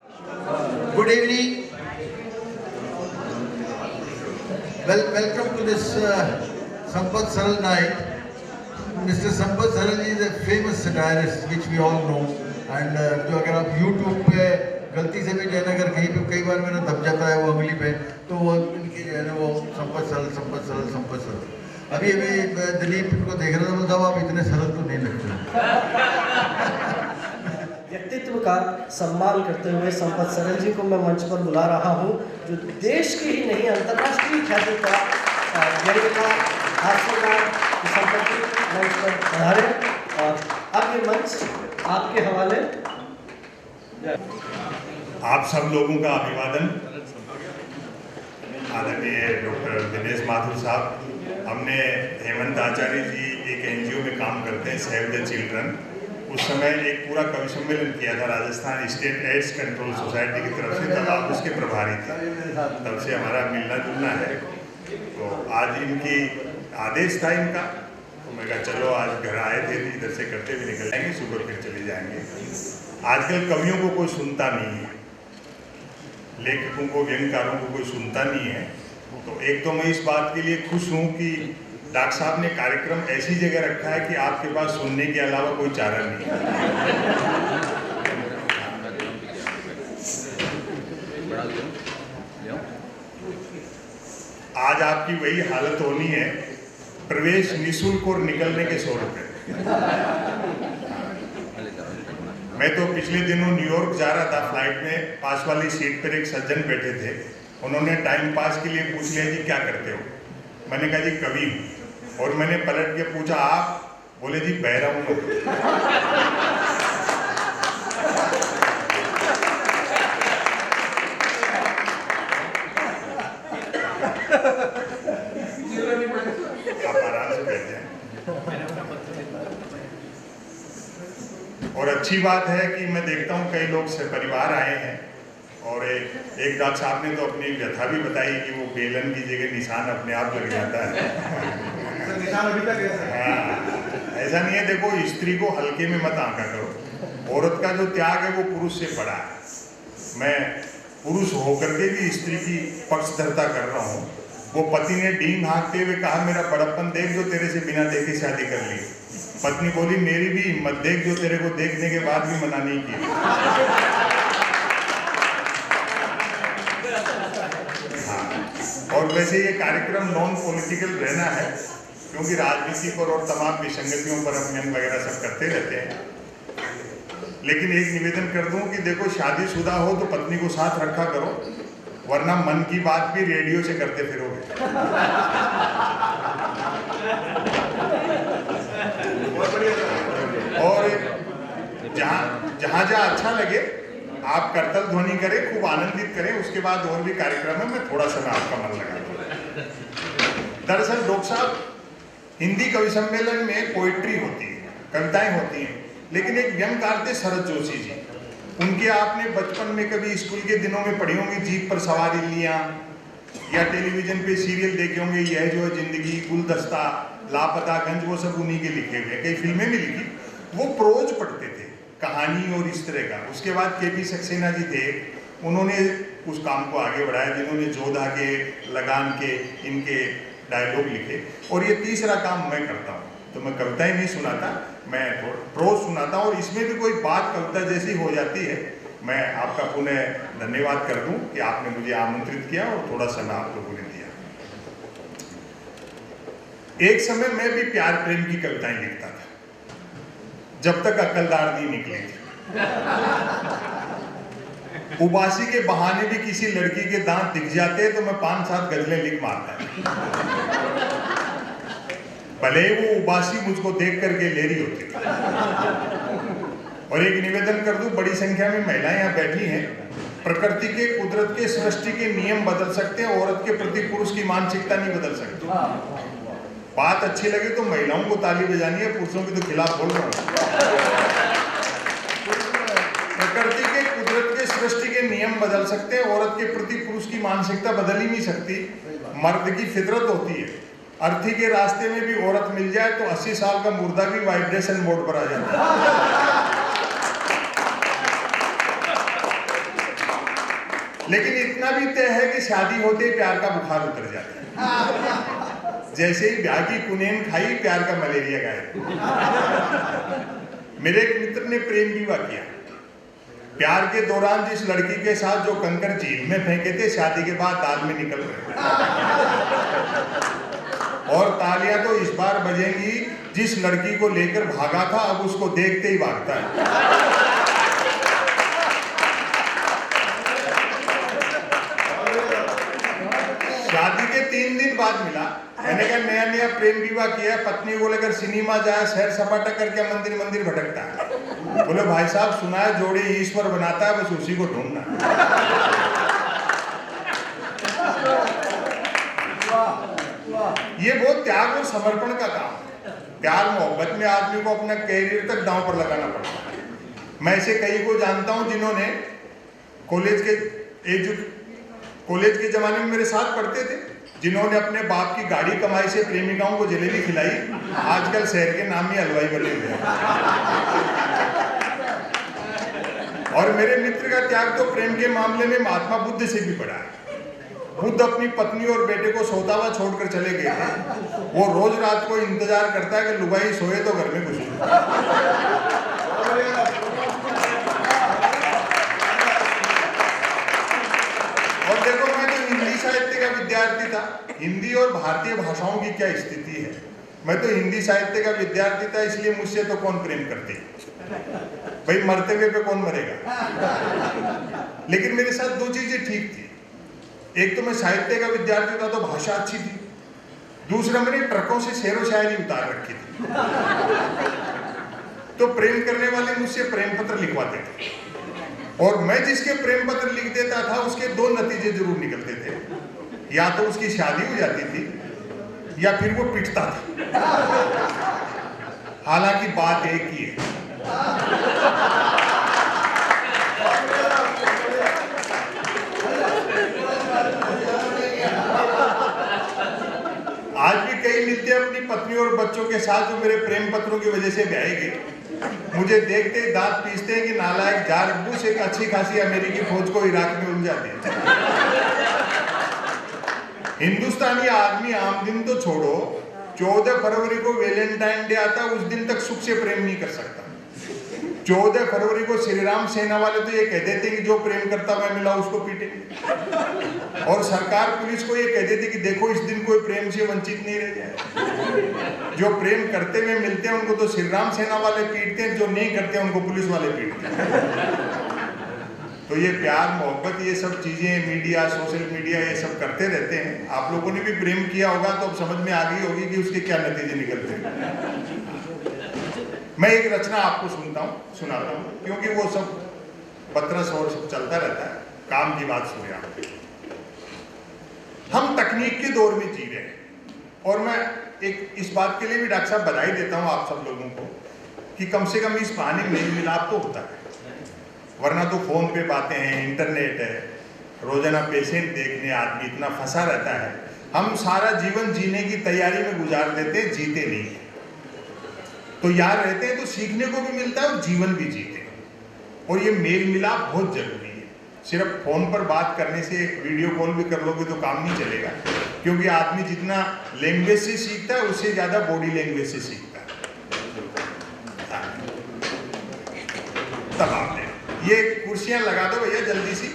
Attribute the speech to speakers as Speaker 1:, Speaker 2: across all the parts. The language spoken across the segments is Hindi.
Speaker 1: Good evening. Welcome to this Sampath Saral night. Mr. Sampath Saral is a famous satirist, which we all know. And जो अगर आप YouTube पे गलती से भी जयनगर कहीं पे कई बार मैंने दब जाता है वो उंगली पे, तो वो इनकी जो है ना वो संपत सरल। अभी दिलीप इनको देख रहा था, बोलता आप इतने सरल तो नहीं लगते।
Speaker 2: व्यक्तित्व का सम्मान करते हुए संपत सरल जी को मैं मंच पर बुला रहा हूं, जो देश की ही नहीं अंतर्राष्ट्रीय ख्याति का व्यंग्यकार हास्यकार संपत्ति मंच पर पधारे। और अब ये मंच आपके हवाले।
Speaker 3: आप सब लोगों का अभिवादन। आदरणीय डॉक्टर दिनेश माथुर साहब, हमने हेमंत आचार्य जी एक NGO में काम करते हैं, सेव द चिल्ड्रन। उस समय एक पूरा कवि सम्मेलन किया था Rajasthan state AIDS control society की तरफ से, तब आप उसके प्रभारी थे। तब से हमारा मिलना जुलना है। तो आज इनकी आदेश था इनका, तो मैं कहा चलो आज घर आए थे, इधर से करते हुए निकल जाएंगे, सुबह फिर चले जाएंगे। आजकल कवियों को कोई सुनता नहीं है, लेखकों को, व्यंग्यकारों को कोई सुनता नहीं है। तो एक तो मैं इस बात के लिए खुश हूँ कि डॉक्टर साहब ने कार्यक्रम ऐसी जगह रखा है कि आपके पास सुनने के अलावा कोई चारा नहीं है। आज आपकी वही हालत होनी है, प्रवेश निःशुल्क और निकलने के 100 रुपए। मैं तो पिछले दिनों न्यूयॉर्क जा रहा था, फ्लाइट में पास वाली सीट पर एक सज्जन बैठे थे। उन्होंने टाइम पास के लिए पूछ लिया जी क्या करते हो। मैंने कहा जी कवि हूँ। और मैंने पलट के पूछा आप? बोले जी बहरा हूँ। आप आराम से बैठे हैं। और अच्छी बात है कि मैं देखता हूँ कई लोग से परिवार आए हैं। और एक डॉक्टर साहब ने तो अपनी व्यथा भी बताई कि वो बेलन की जगह निशान अपने आप लग जाता है। हाँ, ऐसा नहीं है। देखो, स्त्री को हल्के में मत आंका करो। औरत का जो त्याग है वो पुरुष से बड़ा है। मैं पुरुष होकर के भी स्त्री की पक्षधरता कर रहा हूँ। वो पति ने डींग हाँकते हुए कहा मेरा बड़प्पन देख जो तेरे से बिना देखे शादी कर ली। पत्नी बोली मेरी भी हिम्मत देख जो तेरे को देखने के बाद भी मना नहीं की। और वैसे ये कार्यक्रम नॉन पॉलिटिकल रहना है, क्योंकि राजनीति पर और तमाम विसंगतियों पर हम व्यंग वगैरह सब करते रहते हैं। लेकिन एक निवेदन कर दूं कि देखो, शादीशुदा हो तो पत्नी को साथ रखा करो, वरना मन की बात भी रेडियो से करते फिरोगे। और जहाँ अच्छा लगे आप करतल ध्वनि करें, खूब आनंदित करें। उसके बाद और भी कार्यक्रम है, मैं थोड़ा सा मैं आपका मन लगा दूं। दरअसल डॉक्टर साहब, हिंदी कवि सम्मेलन में पोइट्री होती है, कविताएं होती हैं, लेकिन एक व्यंग्यकार थे शरद जोशी जी। उनके आपने बचपन में कभी स्कूल के दिनों में पढ़ी होंगी जीप पर सवारी लिया, या टेलीविजन पे सीरियल देखे होंगे यह जो है जिंदगी, गुलदस्ता, लापता गंज, वो सब उन्हीं के लिखे हुए। कई फिल्में भी लिखी। वो प्रोज पढ़ते थे, कहानी और इस तरह का। उसके बाद KP सक्सेना जी थे, उन्होंने उस काम को आगे बढ़ाया, जिन्होंने जोधा के, लगान के, इनके डायलॉग लिखे। और ये तीसरा काम मैं करता हूँ। तो मैं कविताएं नहीं सुनाता, मैं प्रोज सुनाता हूँ। और इसमें भी कोई बात कविता जैसी हो जाती है। मैं आपका पुनः धन्यवाद कर दूं कि आपने मुझे आमंत्रित किया और थोड़ा समय आप लोगों ने दिया। एक समय मैं भी प्यार प्रेम की कविताएं लिखता था, जब तक अक्लदार नहीं निकली थी। उबासी के बहाने भी किसी लड़की के दांत दिख जाते तो मैं 5-7 गजलें लिख मारता। भले वो उबासी मुझको देख करके ले रही होती थी। और एक निवेदन कर दूं, बड़ी संख्या में महिलाएं यहाँ बैठी हैं। प्रकृति के, कुदरत के, सृष्टि के नियम बदल सकते हैं, औरत के प्रति पुरुष की मानसिकता नहीं बदल सकती। बात अच्छी लगे तो महिलाओं को ताली बजानी है, पुरुषों के तो खिलाफ बोल रहा हूँ। प्रकृति के, कुदरत के, सृष्टि के नियम बदल सकते हैं, औरत के प्रति पुरुष की मानसिकता बदल ही नहीं सकती। मर्द की फितरत होती है। अर्थी के रास्ते में भी औरत मिल जाए तो 80 साल का मुर्दा भी वाइब्रेशन मोड पर आ जाता है। लेकिन इतना भी तय है कि शादी होते ही प्यार का बुखार उतर जाता है। जैसे ही ब्याह की कुनेन खाई, प्यार का मलेरिया गायब। मेरे एक मित्र ने प्रेम विवाह किया। प्यार के दौरान जिस लड़की के साथ जो कंकर झील में फेंके थे, शादी के बाद दाल में निकल रहे। और तालियां तो इस बार बजेंगी, जिस लड़की को लेकर भागा था अब उसको देखते ही भागता है। शादी के 3 दिन बाद मिला। मैंने कहा नया नया प्रेम विवाह किया, पत्नी को लेकर सिनेमा जाए, सैर सपाटा करके मंदिर मंदिर भटकता है। बोले भाई साहब सुना है जोड़ी ईश्वर बनाता है, बस उसी को ढूंढना। ये बहुत त्याग और समर्पण का काम है। प्यार मोहब्बत में आदमी को अपना कैरियर तक दांव पर लगाना पड़ता है। मैं ऐसे कई को जानता हूं जिन्होंने कॉलेज के जमाने में मेरे साथ पढ़ते थे, जिन्होंने अपने बाप की गाड़ी कमाई से प्रेमिकाओं को जलेबी खिलाई, आजकल शहर के नामी हलवाई बने हुए हैं। और मेरे मित्र का त्याग तो प्रेम के मामले में महात्मा बुद्ध से भी बड़ा है। बुद्ध अपनी पत्नी और बेटे को सोता हुआ छोड़कर चले गए थे। वो रोज रात को इंतजार करता है कि लुगाई सोए तो घर में घुसे। और देखो मैं तो हिंदी साहित्य का विद्यार्थी था। हिंदी और भारतीय भाषाओं की क्या स्थिति है। मैं तो हिंदी साहित्य का विद्यार्थी था, इसलिए मुझसे तो कौन प्रेम करते, भाई मरते हुए पे कौन मरेगा। लेकिन मेरे साथ 2 चीजें ठीक थी। एक तो मैं साहित्य का विद्यार्थी था तो भाषा अच्छी थी, दूसरा मैंने ट्रकों से शेरो शायरी उतार रखी थी। तो प्रेम करने वाले मुझसे प्रेम पत्र लिखवाते थे, और मैं जिसके प्रेम पत्र लिख देता था उसके 2 नतीजे जरूर निकलते थे। या तो उसकी शादी हो जाती थी या फिर वो पिटता था। हालांकि बात एक ही है। आज भी कई मिलते अपनी पत्नी और बच्चों के साथ जो मेरे प्रेम पत्रों की वजह से ब्याहे गए, मुझे देखते ही दांत पीसते हैं कि नालायक जॉर्ज बुश एक अच्छी खासी अमेरिकी फौज को इराक में उलझा दिया। हिंदुस्तानी आदमी आम दिन तो छोड़ो, 14 फरवरी को वैलेंटाइन डे आता है, उस दिन तक सुख से प्रेम नहीं कर सकता। 14 फरवरी को श्री राम सेना वाले तो ये कह देते कि जो प्रेम करता हुआ मिला उसको पीटे, और सरकार पुलिस को ये कह देती कि देखो इस दिन कोई प्रेम से वंचित नहीं रह जाए। जो प्रेम करते हुए मिलते हैं उनको तो श्री राम सेना वाले पीटते हैं, जो नहीं करते उनको पुलिस वाले पीटते हैं। तो ये प्यार मोहब्बत ये सब चीजें मीडिया, सोशल मीडिया ये सब करते रहते हैं। आप लोगों ने भी प्रेम किया होगा तो अब समझ में आ गई होगी कि उसके क्या नतीजे निकलते हैं। मैं एक रचना आपको सुनाता हूँ, क्योंकि वो सब पत्रस और सब चलता रहता है। काम की बात सुनिए आप। हम तकनीक के दौर में जी रहे हैं, और मैं एक इस बात के लिए भी डॉक्टर साहब बधाई देता हूँ आप सब लोगों को कि कम से कम इस बहाने मेल मिलाप तो होता है, वरना तो फोन पे बातें हैं, इंटरनेट है, रोजाना पेशेंट देखने आदमी इतना फंसा रहता है। हम सारा जीवन जीने की तैयारी में गुजार देते, जीते नहीं। तो यार रहते हैं तो सीखने को भी मिलता है और जीवन भी जीते, और ये मेल मिलाप बहुत जरूरी है। सिर्फ फोन पर बात करने से, एक वीडियो कॉल भी कर लोगे तो काम नहीं चलेगा, क्योंकि आदमी जितना लैंग्वेज से सीखता है उससे ज्यादा बॉडी लैंग्वेज से सीखता है। तब आपने ये कुर्सियां लगा दो भैया जल्दी सी,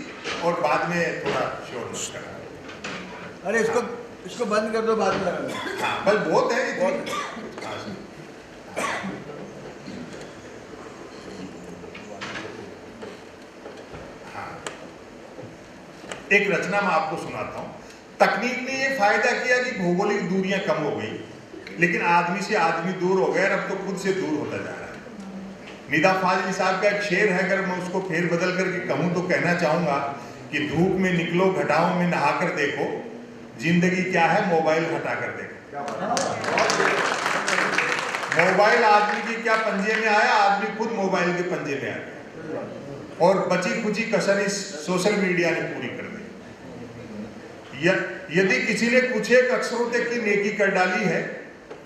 Speaker 3: और बाद में थोड़ा शोर करा।
Speaker 1: अरे इसको बंद कर दो, बाद में लगाना।
Speaker 3: हाँ बस बहुत है, बहुत। हाँ एक रचना मैं आपको सुनाता हूँ। तकनीक ने ये फायदा किया कि भौगोलिक दूरियां कम हो गई, लेकिन आदमी से आदमी दूर हो गया, अब तो खुद से दूर होता जा रहा है। निदा फाजली साहब का एक शेर है, अगर मैं उसको फेर बदल करके कहूँ तो कहना चाहूंगा कि धूप में निकलो घटाओं में नहा कर देखो, जिंदगी क्या है मोबाइल हटा कर देखो। मोबाइल आदमी की क्या पंजे में आया, आदमी खुद मोबाइल के पंजे में आ गया, और बची खुची कसर इस सोशल मीडिया ने पूरी कर दी। यदि किसी ने कुछ एक अक्षरों तक की नेकी कर डाली है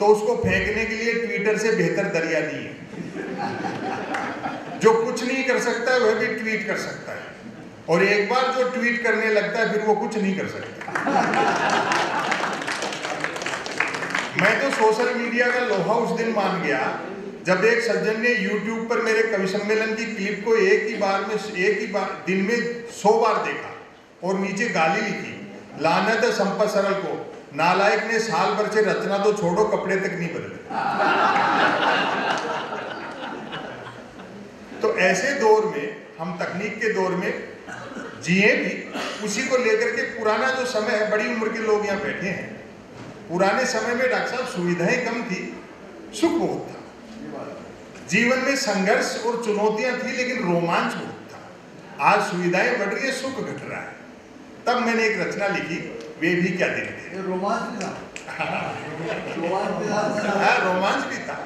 Speaker 3: तो उसको फेंकने के लिए ट्विटर से बेहतर दरिया नहीं है। जो कुछ नहीं कर सकता वह भी ट्वीट कर सकता है। और एक बार जो ट्वीट करने लगता है फिर वो कुछ नहीं कर सकता। मैं तो सोशल मीडिया का लोहा उस दिन मान गया जब एक सज्जन ने YouTube पर मेरे कवि सम्मेलन की क्लिप को एक ही बार दिन में 100 बार देखा और नीचे गाली लिखी, लानत है संपत सरल को, नालायक ने साल भर से रचना तो छोड़ो कपड़े तक नहीं बदले। तो ऐसे दौर में, हम तकनीक के दौर में जिए भी, उसी को लेकर के पुराना जो समय है, बड़ी उम्र के लोग यहाँ बैठे हैं, पुराने समय में डॉक्टर साहब सुविधाएं कम थी, सुख बहुत था, जीवन में संघर्ष और चुनौतियां थी लेकिन रोमांच बहुत था। आज सुविधाएं बढ़ रही है, सुख घट रहा है। तब मैंने एक रचना लिखी, वे भी क्या दिन थे।
Speaker 1: रोमांच भी था।
Speaker 3: रोमांच भी था,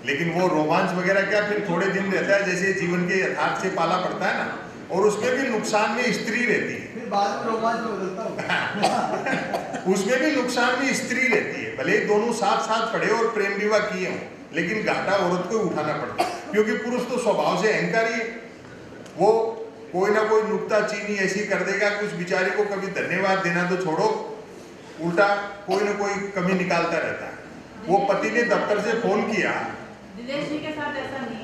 Speaker 3: लेकिन वो रोमांच वगैरह क्या फिर थोड़े दिन रहता है, जैसे जीवन के यथार्थ से पाला पड़ता है ना, और उसमें भी नुकसान में स्त्री रहती है,
Speaker 1: फिर बाद में रोमांच बदलता है।
Speaker 3: उसमें भी नुकसान में स्त्री रहती है। भले ही दोनों साथ साथ पढ़े और प्रेम विवाह किए हों, लेकिन घाटा औरत को उठाना पड़ता है, क्योंकि पुरुष तो स्वभाव से अहंकारी है। वो कोई ना कोई नुक्ता चीनी ऐसी कर देगा कि उस बेचारे को कभी धन्यवाद देना तो छोड़ो, उल्टा कोई ना कोई कमी निकालता रहता है। वो पति ने दफ्तर से फोन किया,
Speaker 4: दिनेश जी के साथ ऐसा नहीं।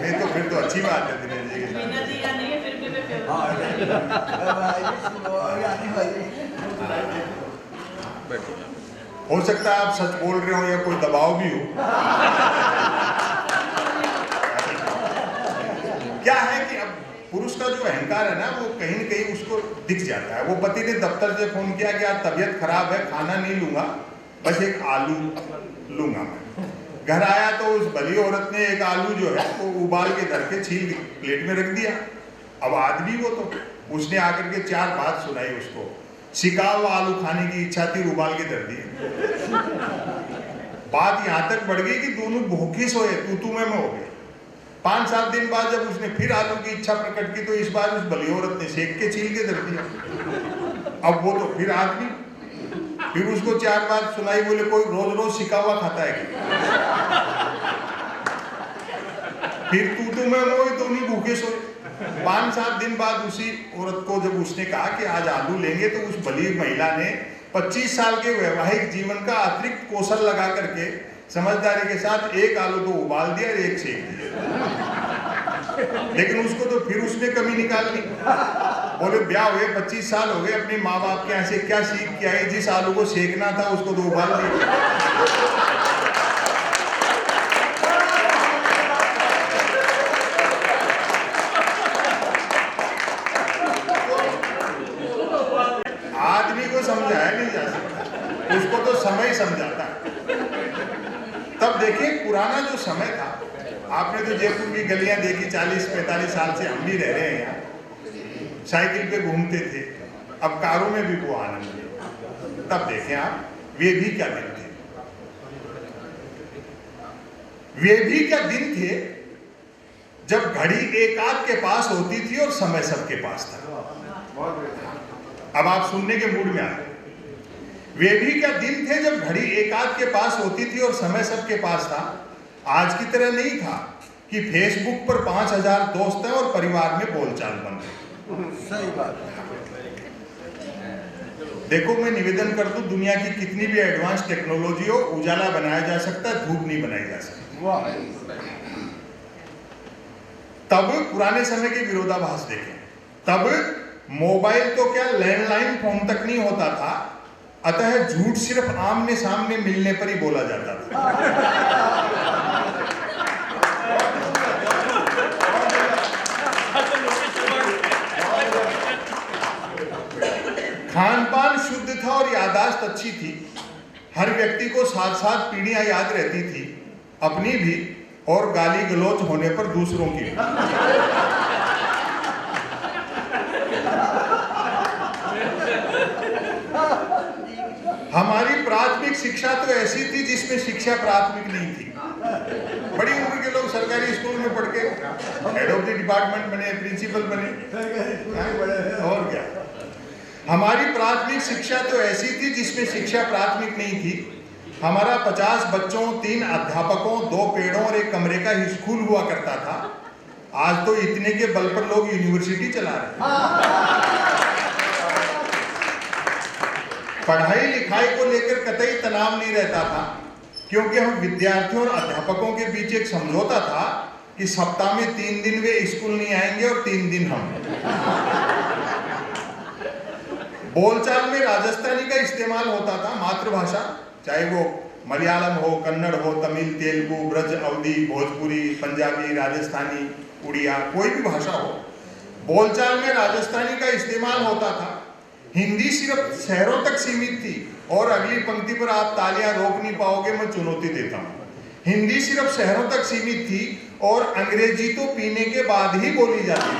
Speaker 3: नहीं तो फिर तो अच्छी बात है दिनेश जी के साथ।
Speaker 4: मीना जी का नहीं है, फिर भी मैं फेवरेट।
Speaker 3: हो सकता है आप सच बोल रहे हो या कोई दबाव भी हो। क्या है कि अब पुरुष का जो अहंकार है ना, वो कहीं न कहीं उसको दिख जाता है। वो पति ने दफ्तर से फोन किया कि आज तबीयत खराब है, खाना नहीं लूंगा, बस एक आलू लूंगा मैं। घर आया तो उस भली औरत ने एक आलू जो है वो उबाल के धर के छील के प्लेट में रख दिया। अब आदमी वो तो, उसने आकर के 4 बात सुनाई उसको, सिका हुआ आलू खाने की इच्छा थी, उबाल के धर दिए। बात यहाँ तक बढ़ गई कि दोनों भूखे सोए, तू में हो गए। 5-7 दिन बाद जब उसने फिर आलू की इच्छा प्रकट की तो इस बार उस भली औरत ने सेक के छील के धर दिया। अब वो तो फिर आदमी, फिर उसको 4 बात सुनाई, बोले कोई रोज रोज सिका हुआ खाता है क्या? फिर तू में मोए तो नहीं भूखे सोए। 5-7 दिन बाद उसी औरत को जब उसने कहा कि आज आलू लेंगे, तो उस भली महिला ने 25 साल के वैवाहिक जीवन का अतिरिक्त कौशल लगा करके समझदारी के साथ एक आलू तो उबाल दिया और एक सेक दिया। लेकिन उसको तो फिर उसने कमी निकाल ली। बोले ब्याह हुए 25 साल हो गए, अपने माँ बाप के यहाँ से क्या सीख के आए, जिस आलू को सेकना था उसको तो उबाल दिया। आदमी को समझाया नहीं जा सकता, उसको तो समय समझाता है। तब देखिए पुराना जो समय था, आपने तो जयपुर की गलियां देखी, 40-45 साल से हम भी रह रहे हैं यहाँ, साइकिल पे घूमते थे, अब कारों में भी वो आनंद है। तब देखें आप, वे भी क्या दिन थे, वे भी क्या दिन थे जब घड़ी एक आध के पास होती थी और समय सबके पास था। अब आप सुनने के मूड में आ गए। वे भी क्या दिन थे जब घड़ी एक आध के पास होती थी और समय सबके पास था। आज की तरह नहीं था कि फेसबुक पर 5000 दोस्त हैं और परिवार में बोलचाल बन रही।
Speaker 1: सही बात है।
Speaker 3: देखो मैं निवेदन कर दूं, दुनिया की कितनी भी एडवांस टेक्नोलॉजी हो, उजाला बनाया जा सकता है, धूप नहीं बनाई जा सकती।
Speaker 1: वाह।
Speaker 3: तब पुराने समय के विरोधाभास देखें, तब मोबाइल तो क्या लैंडलाइन फोन तक नहीं होता था, अतः झूठ सिर्फ आमने सामने मिलने पर ही बोला जाता था। खान पान शुद्ध था और याददाश्त अच्छी थी। हर व्यक्ति को 7-7 पीढ़ियां याद रहती थी, अपनी भी और गाली गलौज होने पर दूसरों की भी। हमारी प्राथमिक शिक्षा तो ऐसी थी जिसमें शिक्षा प्राथमिक नहीं थी। बड़ी उम्र के लोग सरकारी स्कूल में पढ़ के हेड ऑफ द डिपार्टमेंट बने, प्रिंसिपल बने, और क्या। हमारी प्राथमिक शिक्षा तो ऐसी थी जिसमें शिक्षा प्राथमिक नहीं थी। हमारा 50 बच्चों, 3 अध्यापकों, 2 पेड़ों और 1 कमरे का ही स्कूल हुआ करता था। आज तो इतने के बल पर लोग यूनिवर्सिटी चला रहे हैं। पढ़ाई लिखाई को लेकर कतई तनाव नहीं रहता था, क्योंकि हम विद्यार्थियों और अध्यापकों के बीच एक समझौता था कि सप्ताह में 3 दिन वे स्कूल नहीं आएंगे और 3 दिन हम। बोलचाल में राजस्थानी का इस्तेमाल होता था, मातृभाषा, चाहे वो मलयालम हो, कन्नड़ हो, तमिल, तेलुगु, ब्रज, अवधी, भोजपुरी, पंजाबी, राजस्थानी, उड़िया, कोई भी भाषा हो, बोलचाल में राजस्थानी का इस्तेमाल होता था। हिंदी सिर्फ शहरों तक सीमित थी और अगली पंक्ति पर आप तालियां रोक नहीं पाओगे, मैं चुनौती देता हूं। हिंदी सिर्फ शहरों तक सीमित थी और अंग्रेजी तो पीने के बाद ही बोली जाती थी।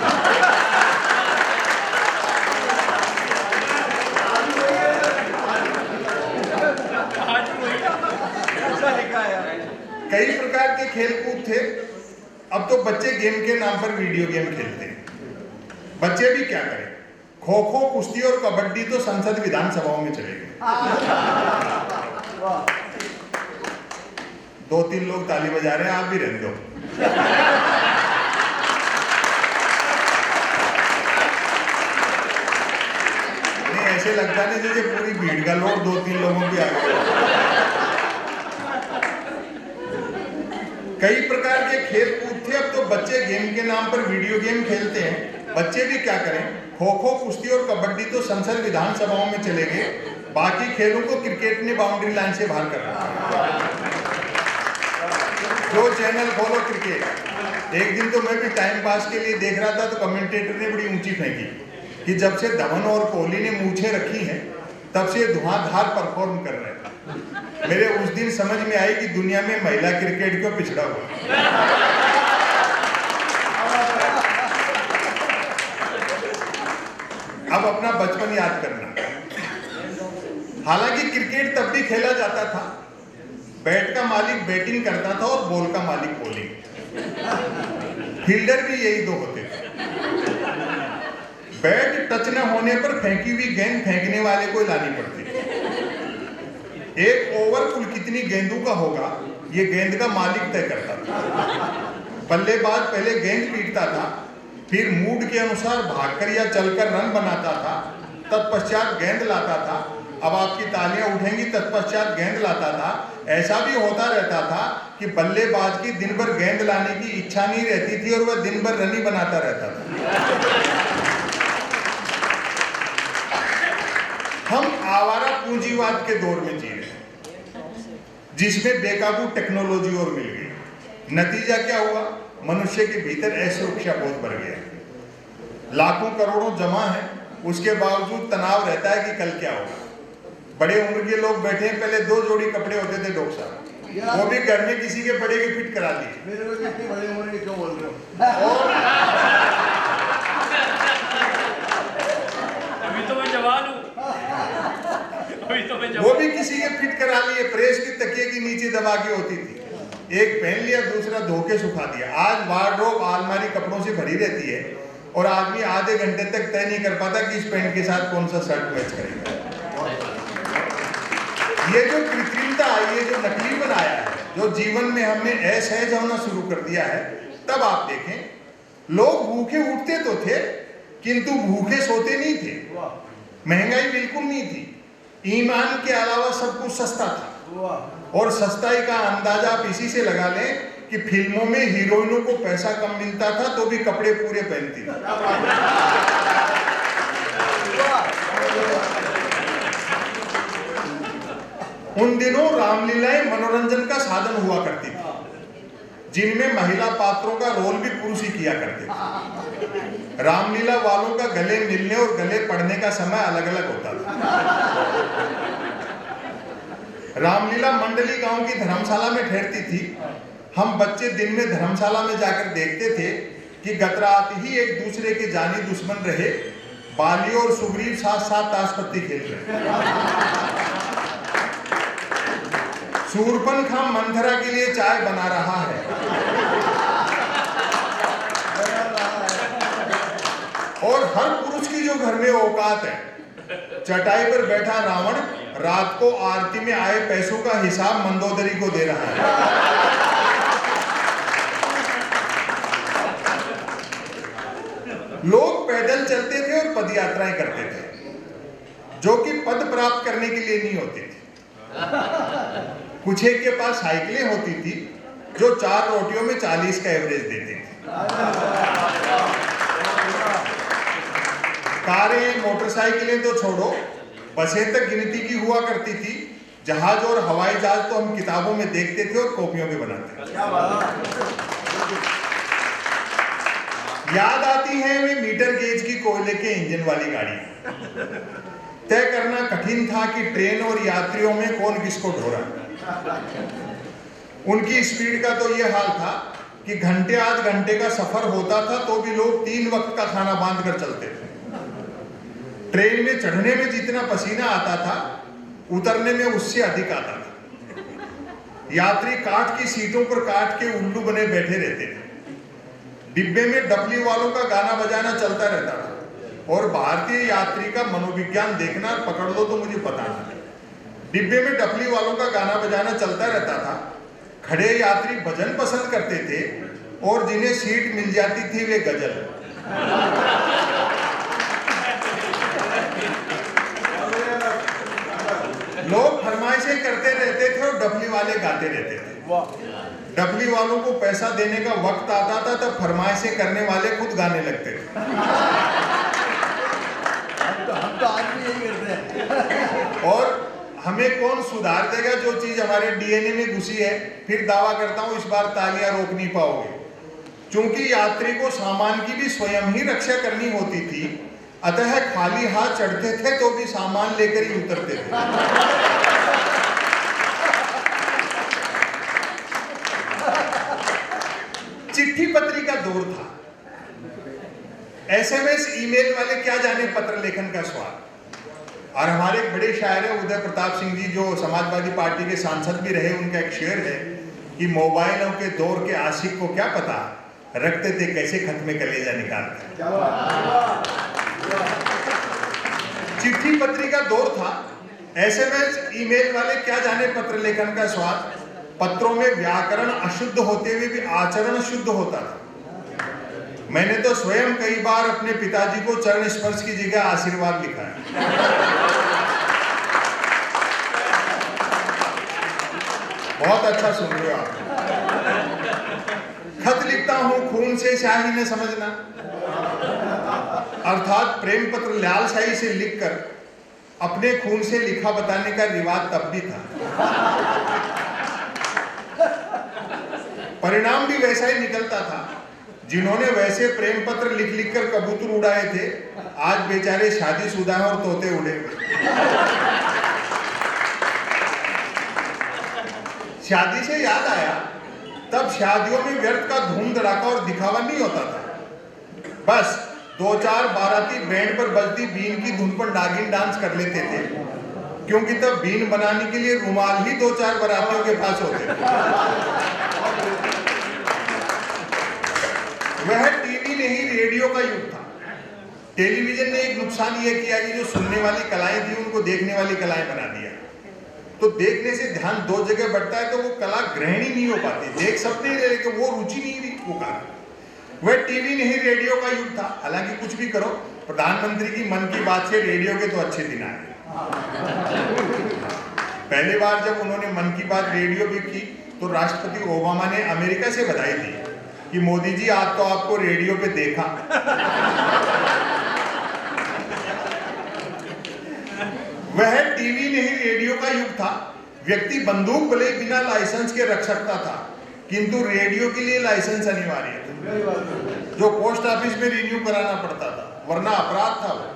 Speaker 3: कई प्रकार के खेल कूद थे। अब तो बच्चे गेम के नाम पर वीडियो गेम खेलते हैं। बच्चे भी क्या करें, खो खो, कुश्ती और कबड्डी तो संसद विधानसभाओं में चले गए। 2-3 लोग ताली बजा रहे हैं, आप भी रहने दो। नहीं, ऐसे लगता नहीं जैसे पूरी भीड़ का लोग 2-3 लोगों की आ गए। कई प्रकार के खेल कूद थे। अब तो बच्चे गेम के नाम पर वीडियो गेम खेलते हैं। बच्चे भी क्या करें, खो खो, कुश्ती और कबड्डी तो संसद विधानसभाओं में चले गए। बाकी खेलों को क्रिकेट ने बाउंड्री लाइन से बाहर कर रखा। जो चैनल खोलो क्रिकेट। एक दिन तो मैं भी टाइम पास के लिए देख रहा था तो कमेंटेटर ने बड़ी ऊंची फेंकी कि जब से धवन और कोहली ने मूछें रखी हैं तब से धुआंधार परफॉर्म कर रहे हैं। मेरे उस दिन समझ में आई कि दुनिया में महिला क्रिकेट क्यों पिछड़ा हुआ। अब अपना बचपन याद करना। हालांकि क्रिकेट तब भी खेला जाता था। बैट का मालिक बैटिंग करता था और बॉल का मालिक बॉलिंग। फील्डर भी यही 2 होते थे। बैट टच न होने पर फेंकी हुई गेंद फेंकने वाले को लानी पड़ती। एक ओवर कुल कितनी गेंदों का होगा ये गेंद का मालिक तय करता था। बल्लेबाज पहले गेंद पीटता था, फिर मूड के अनुसार भागकर या चलकर रन बनाता था, तत्पश्चात गेंद लाता था। अब आपकी तालियां उठेंगी, तत्पश्चात गेंद लाता था। ऐसा भी होता रहता था कि बल्लेबाज की दिन भर गेंद लाने की इच्छा नहीं रहती थी और वह दिन भर रन ही बनाता रहता था। हम आवारा पूंजीवाद के दौर में जी रहे हैं, जिसमें बेकाबू टेक्नोलॉजी और मिल गई। नतीजा क्या हुआ, मनुष्य के भीतर असुरक्षा बहुत बढ़ गया। लाखों करोड़ों जमा है, उसके बावजूद तनाव रहता है कि कल क्या होगा। बड़े उम्र के लोग बैठे हैं, पहले 2 जोड़ी कपड़े होते थे डॉक्टर साहब, वो भी घर में किसी के बड़े के फिट करा दिए।
Speaker 1: मेरे को कितनी बड़ी उम्र के क्यों बोल रहे हो?
Speaker 5: अभी तो मैं जवान हूँ।
Speaker 3: वो भी किसी के फिट करा लिए। प्रेस की तकिए के नीचे दबा के होती थी, एक पहन लिया, दूसरा धो के सुखा दिया। आज वार्डरोब आलमारी कपड़ों से भरी रहती है और आदमी आधे घंटे तक तय नहीं कर पाता कि इस पैंट के साथ कौन सा शर्ट मैच करेगा। ये जो कृत्रिमता आई, ये जो नकली बनाया है, जो जीवन में हमने असहज होना शुरू कर दिया है, तब आप देखें लोग भूखे उठते तो थे किंतु भूखे सोते नहीं थे। महंगाई बिल्कुल नहीं थी। ईमान के अलावा सब कुछ सस्ता था और सस्ताई का अंदाजा आप इसी से लगा लें कि फिल्मों में हीरोइनों को पैसा कम मिलता था तो भी कपड़े पूरे पहनती थी। उन दिनों रामलीलाएं मनोरंजन का साधन हुआ करती थी, जिनमें महिला पात्रों का रोल भी पुरुष ही किया करते थे। रामलीला वालों का गले मिलने और गले पड़ने का समय अलग अलग होता था। रामलीला मंडली गांव की धर्मशाला में ठहरती थी। हम बच्चे दिन में धर्मशाला में जाकर देखते थे कि गत रात ही एक दूसरे के जानी दुश्मन रहे बाली और सुग्रीव साथ साथ ताशपत्ती खेल रहे। शूरपनखा मंथरा के लिए चाय बना रहा है और हर पुरुष की जो घर में औकात है, चटाई पर बैठा रावण रात को आरती में आए पैसों का हिसाब मंदोदरी को दे रहा है। पैदल चलते थे और पद यात्राएं करते थे, जो कि पद प्राप्त करने के लिए नहीं होती थी। कुछ एक के पास साइकिलें होती थी जो 4 रोटियों में 40 का एवरेज देती थी। कारें मोटरसाइकिलें तो छोड़ो, बसें तक गिनती की हुआ करती थी। जहाज और हवाई जहाज तो हम किताबों में देखते थे और कॉपियों में बनाते थे। याद आती है वे मीटर गेज की कोयले के इंजन वाली गाड़ी। तय करना कठिन था कि ट्रेन और यात्रियों में कौन किसको ढोरा। उनकी स्पीड का तो यह हाल था कि घंटे आध घंटे का सफर होता था तो भी लोग 3 वक्त का खाना बांध कर चलते थे। ट्रेन में चढ़ने में जितना पसीना आता था, उतरने में उससे अधिक आता था। यात्री काठ की सीटों पर काठ के उल्लू बने बैठे रहते थे। डिब्बे में डबली वालों का गाना बजाना चलता रहता था और भारतीय यात्री का मनोविज्ञान देखना पकड़ लो तो मुझे पता नहीं। डिब्बे में डबली वालों का गाना बजाना चलता रहता था। खड़े यात्री भजन पसंद करते थे और जिन्हें सीट मिल जाती थी वे गजल। लोग फरमाइशें करते रहते थे और डबली वाले गाते रहते थे। डबली वालों को पैसा देने का वक्त आता था तब फरमाइशें करने वाले खुद गाने लगते थे।
Speaker 1: हम तो आज भी यही करते हैं।
Speaker 3: और हमें कौन सुधार देगा जो चीज हमारे डीएनए में घुसी है। फिर दावा करता हूं इस बार तालियां रोक नहीं पाओगे, क्योंकि यात्री को सामान की भी स्वयं ही रक्षा करनी होती थी। अतः खाली हाथ चढ़ते थे तो भी सामान लेकर ही उतरते थे। चिट्ठी पत्री का दौर था। एसएमएस ईमेल वाले क्या जाने पत्र लेखन का स्वाद। और हमारे एक बड़े शायर हैं उदय प्रताप सिंह जी, जो समाजवादी पार्टी के सांसद भी रहे। उनका एक शेर है कि मोबाइलों के दौर के आशिक को क्या पता, रखते थे कैसे खत में कलेजा निकालते। चिट्ठी पत्री का दौर था। एसएमएस ईमेल वाले क्या जाने पत्र लेखन का स्वाद। पत्रों में व्याकरण अशुद्ध होते हुए भी आचरण शुद्ध होता था। मैंने तो स्वयं कई बार अपने पिताजी को चरण स्पर्श की जगह आशीर्वाद लिखा है। बहुत अच्छा सुन रहे हो आप। खत लिखता हूं खून से स्याही न समझना, अर्थात प्रेम पत्र लाल स्याही से लिखकर अपने खून से लिखा बताने का रिवाज तब भी था। परिणाम भी वैसा ही निकलता था। जिन्होंने वैसे प्रेम पत्र लिख लिख कर कबूतर उड़ाए थे, आज बेचारे शादीशुदा हैं और तोते उड़े। शादी से याद आया, तब शादियों में व्यर्थ का धूम धड़ाका और दिखावा नहीं होता था। बस 2-4 बाराती बैंड पर बजती बीन की धुन पर नागिन डांस कर लेते थे, क्योंकि तब बीन बनाने के लिए रुमाल ही 2-4 बारातियों के पास होते थे। वह टीवी नहीं रेडियो का युग था। टेलीविजन ने एक नुकसान यह किया कि जो सुनने वाली कलाएं थी उनको देखने वाली कलाएं बना दिया। तो देखने से ध्यान 2 जगह बढ़ता है तो वो कला ग्रहण ही नहीं हो पाती। देख सकते ही लेकिन वो रुचि नहीं रही वो कारण। वह टीवी नहीं रेडियो का युग था। हालांकि कुछ भी करो, प्रधानमंत्री की मन की बात से रेडियो के तो अच्छे दिन आए। पहली बार जब उन्होंने मन की बात रेडियो पे की तो राष्ट्रपति ओबामा ने अमेरिका से बधाई दी कि मोदी जी आज तो आपको रेडियो पे देखा। वह टीवी नहीं रेडियो का युग था। व्यक्ति बंदूक भले बिना लाइसेंस के रख सकता था, किंतु रेडियो के लिए लाइसेंस अनिवार्य था, जो पोस्ट ऑफिस में रिन्यू कराना पड़ता था, वरना अपराध था वो।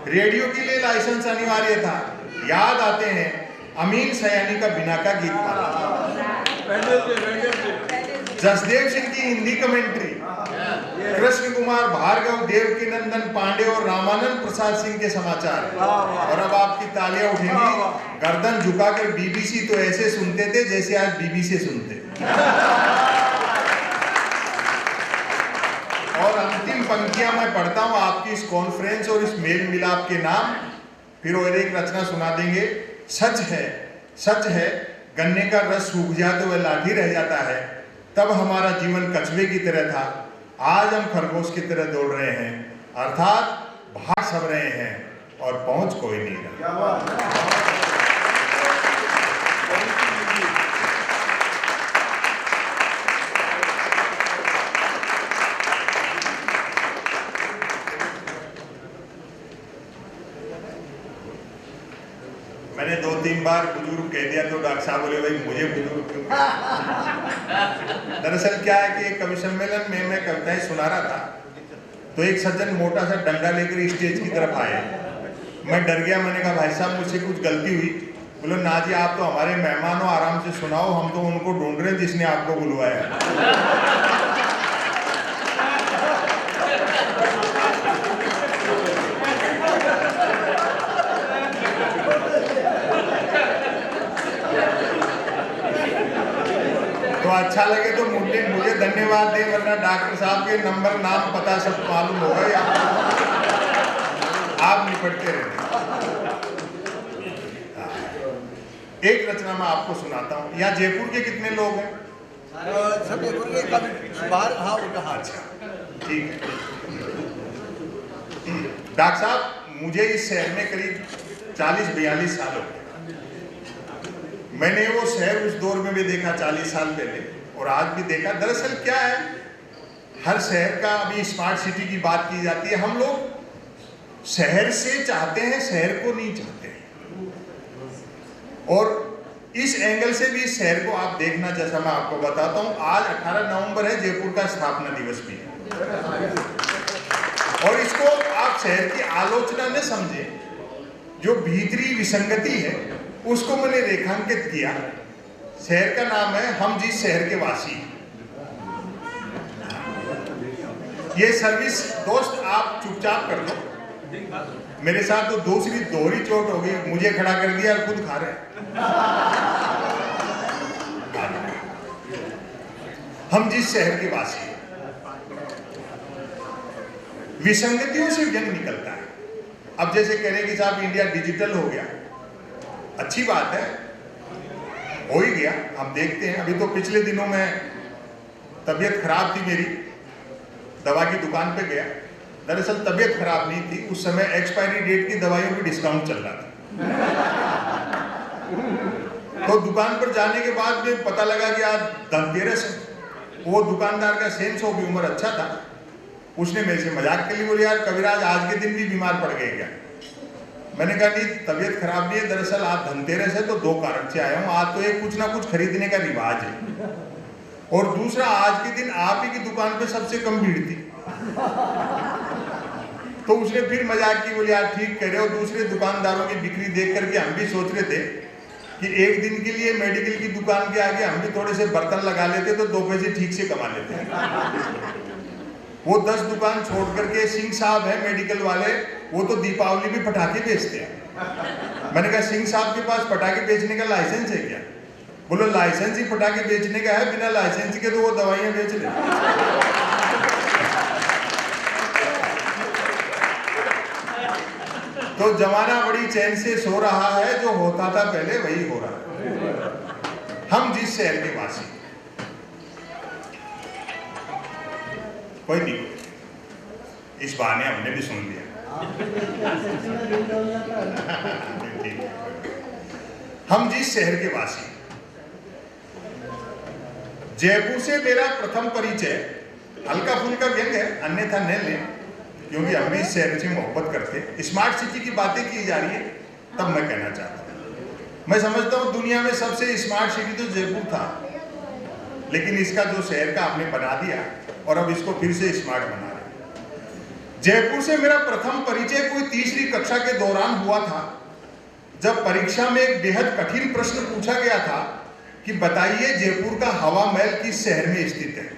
Speaker 3: रेडियो के लिए लाइसेंस अनिवार्य था। याद आते हैं अमीन सयानी का बिना का गीत माला, जसदेव सिंह की हिंदी कमेंट्री, कृष्ण कुमार भार्गव, देवकी नंदन पांडे और रामानंद प्रसाद सिंह के समाचार। और अब आपकी तालियां उठेंगी। गर्दन झुकाकर बीबीसी तो ऐसे सुनते थे जैसे आज बीबीसी सुनते। और अंतिम पंक्तियां मैं पढ़ता हूं आपकी इस कॉन्फ्रेंस और इस मेल मिलाप के नाम, फिर और एक रचना सुना देंगे। सच है गन्ने का रस सूख जाए तो वह लाठी रह जाता है। तब हमारा जीवन कछुए की तरह था, आज हम खरगोश की तरह दौड़ रहे हैं। अर्थात भाग सब रहे हैं और पहुंच कोई नहीं रहा। मैंने 2-3 बार बुजुर्ग कह दिया तो डॉक्टर साहब बोले भाई मुझे बुजुर्ग क्यों कहते? दरअसल क्या है कि एक कवि सम्मेलन में मैं कविताएं सुना रहा था, तो एक सज्जन मोटा सा डंडा लेकर स्टेज की तरफ आए। मैं डर गया, मैंने कहा भाई साहब मुझसे कुछ गलती हुई? बोले ना जी आप तो हमारे मेहमान हो, आराम से सुनाओ, हम तो उनको ढूंढ रहे हैं जिसने आपको बुलवाया। तो अच्छा लगे तो मुझे धन्यवाद दे, वरना डॉक्टर साहब के नंबर नाम पता सब मालूम होगा या आप निपटते रहे। एक रचना मैं आपको सुनाता हूँ। यहाँ जयपुर के कितने लोग हैं?
Speaker 1: सब जयपुर के बाहर। हाँ उनका।
Speaker 3: अच्छा ठीक है। डॉक्टर साहब मुझे इस शहर में करीब 40-42 साल हो गए। मैंने वो शहर उस दौर में भी देखा 40 साल पहले और आज भी देखा। दरअसल क्या है, हर शहर का अभी स्मार्ट सिटी की बात की जाती है। हम लोग शहर से चाहते हैं, शहर को नहीं चाहते। और इस एंगल से भी इस शहर को आप देखना, जैसा मैं आपको बताता हूँ, आज 18 नवंबर है, जयपुर का स्थापना दिवस भी है। और इसको आप शहर की आलोचना न समझे, जो भीतरी विसंगति है उसको मैंने रेखांकित किया। शहर का नाम है हम जिस शहर के वासी। ये सर्विस दोस्त आप चुपचाप कर दो, मेरे साथ तो दूसरी दोहरी चोट हो गई, मुझे खड़ा कर दिया और खुद खा रहे। हम जिस शहर के वासी, विसंगतियों से व्यंग निकलता है। अब जैसे कह रहे कि साहब इंडिया डिजिटल हो गया, अच्छी बात है, हो ही गया, हम देखते हैं। अभी तो पिछले दिनों में तबीयत खराब थी मेरी, दवा की दुकान पे गया। दरअसल तबीयत खराब नहीं थी, उस समय एक्सपायरी डेट की दवाइयों की डिस्काउंट चल रहा था। तो दुकान पर जाने के बाद में पता लगा कि आज धनतेरस है। वो दुकानदार का सेंस ऑफ ह्यूमर अच्छा था, उसने मेरे से मजाक के लिए बोले यार कविराज आज के दिन भी बीमार पड़ गए क्या? मैंने कहा नहीं तबीयत खराब नहीं है, दरअसल आज धनतेरस है तो 2 कारण से आया हूँ। आज तो एक कुछ ना कुछ खरीदने का रिवाज है, और दूसरा आज के दिन आप ही की दुकान पे सबसे कम भीड़ थी। तो उसने फिर मजाक की, बोले यार ठीक कह रहे हो। दूसरे दुकानदारों की बिक्री देख करके हम भी सोच रहे थे कि एक दिन के लिए मेडिकल की दुकान के आगे हम भी थोड़े से बर्तन लगा लेते तो 2 पैसे ठीक से कमा लेते। वो 10 दुकान छोड़ करके सिंह साहब है मेडिकल वाले, वो तो दीपावली भी पटाखे बेचते हैं। मैंने कहा सिंह साहब के पास पटाखे बेचने का लाइसेंस है क्या? बोलो लाइसेंस ही पटाखे बेचने का है, बिना लाइसेंस के तो वो दवाइयां बेच ले। तो जमाना बड़ी चैन से सो रहा है, जो होता था पहले वही हो रहा है। हम जिस शहर के वासी, कोई नहीं, इस बहाने हमने भी सुन लिया। हम जिस शहर के वासी, जयपुर से मेरा प्रथम परिचय हल्का फुल्का व्यंग है, अन्यथा न लें, क्योंकि हम भी इस शहर से मोहब्बत करते। स्मार्ट सिटी की बातें की जा रही है, तब मैं कहना चाहता हूँ, मैं समझता हूँ दुनिया में सबसे स्मार्ट सिटी तो जयपुर था, लेकिन इसका जो शहर का हमने बना दिया और अब इसको फिर से स्मार्ट बना रहे। जयपुर से मेरा प्रथम परिचय कोई 3री कक्षा के दौरान हुआ था, जब परीक्षा में एक बेहद कठिन प्रश्न पूछा गया था कि बताइए जयपुर का हवा महल किस शहर में स्थित है।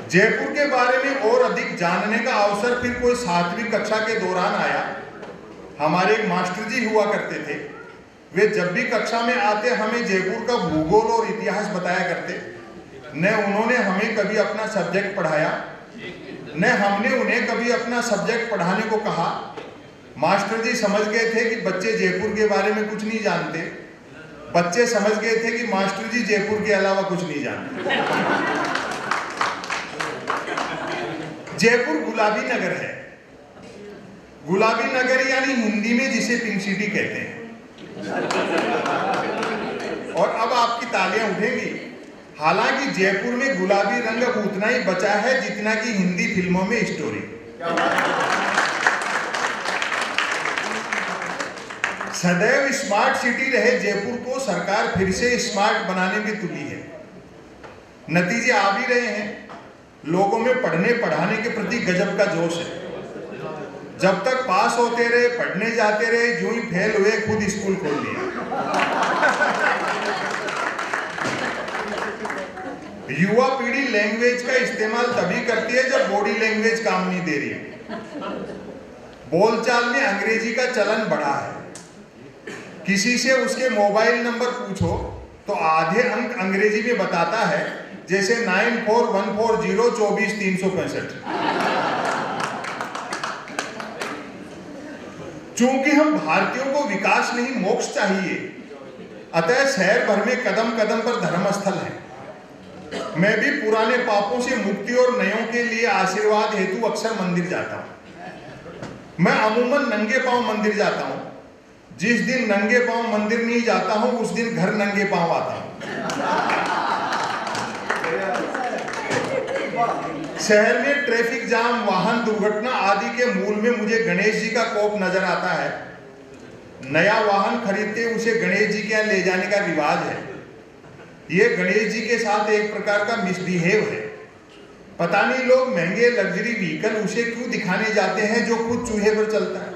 Speaker 3: जयपुर के बारे में और अधिक जानने का अवसर फिर कोई 7वीं कक्षा के दौरान आया। हमारे एक मास्टर जी हुआ करते थे, वे जब भी कक्षा में आते हमें जयपुर का भूगोल और इतिहास बताया करते। न उन्होंने हमें कभी अपना सब्जेक्ट पढ़ाया, न हमने उन्हें कभी अपना सब्जेक्ट पढ़ाने को कहा। मास्टर जी समझ गए थे कि बच्चे जयपुर के बारे में कुछ नहीं जानते। बच्चे समझ गए थे कि मास्टर जी जयपुर के अलावा कुछ नहीं जानते। जयपुर गुलाबी नगर है। गुलाबी नगर यानी हिंदी में जिसे पिंक सिटी कहते हैं। और अब आपकी तालियां उठेंगी। हालांकि जयपुर में गुलाबी रंग अब उतना ही बचा है जितना कि हिंदी फिल्मों में स्टोरी। सदैव स्मार्ट सिटी रहे जयपुर को सरकार फिर से स्मार्ट बनाने में तुली है। नतीजे आ भी रहे हैं। लोगों में पढ़ने पढ़ाने के प्रति गजब का जोश है। जब तक पास होते रहे, पढ़ने जाते रहे, जो ही फेल हुए खुद स्कूल खोल लिया। युवा पीढ़ी लैंग्वेज का इस्तेमाल तभी करती है जब बॉडी लैंग्वेज काम नहीं दे रही है। बोलचाल में अंग्रेजी का चलन बढ़ा है। किसी से उसके मोबाइल नंबर पूछो तो आधे अंक अंग्रेजी में बताता है, जैसे 9414024365। चूंकि हम भारतीयों को विकास नहीं मोक्ष चाहिए, अतः शहर भर में कदम कदम पर धर्मस्थल है। मैं भी पुराने पापों से मुक्ति और नयों के लिए आशीर्वाद हेतु अक्सर मंदिर जाता हूं। मैं अमूमन नंगे पांव मंदिर जाता हूं। जिस दिन नंगे पांव मंदिर नहीं जाता हूं उस दिन घर नंगे पांव आता हूं। शहर में ट्रैफिक जाम, वाहन दुर्घटना आदि के मूल में मुझे गणेश जी का कोप नजर आता है। नया वाहन खरीदते उसे गणेश जी के यहाँ ले जाने का रिवाज है। यह गणेश जी के साथ एक प्रकार का मिसबिहेव है। पता नहीं लोग महंगे लग्जरी व्हीकल उसे क्यों दिखाने जाते हैं जो खुद चूहे पर चलता है।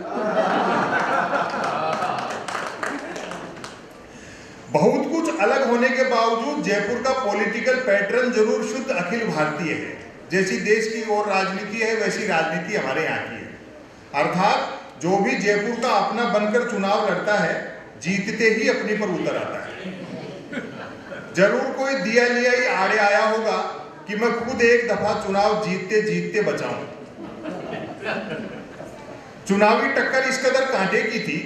Speaker 3: बहुत कुछ अलग होने के बावजूद जयपुर का पॉलिटिकल पैटर्न जरूर शुद्ध अखिल भारतीय है। जैसी देश की और राजनीति है वैसी राजनीति हमारे यहाँ की है। अर्थात जो भी जयपुर का अपना बनकर चुनाव लड़ता है, जीतते ही अपने पर उतर आता है। जरूर कोई दिया लिया ही आड़े आया होगा कि मैं खुद एक दफा चुनाव जीतते जीतते बचाऊं। चुनावी टक्कर इस कदर कांटे की थी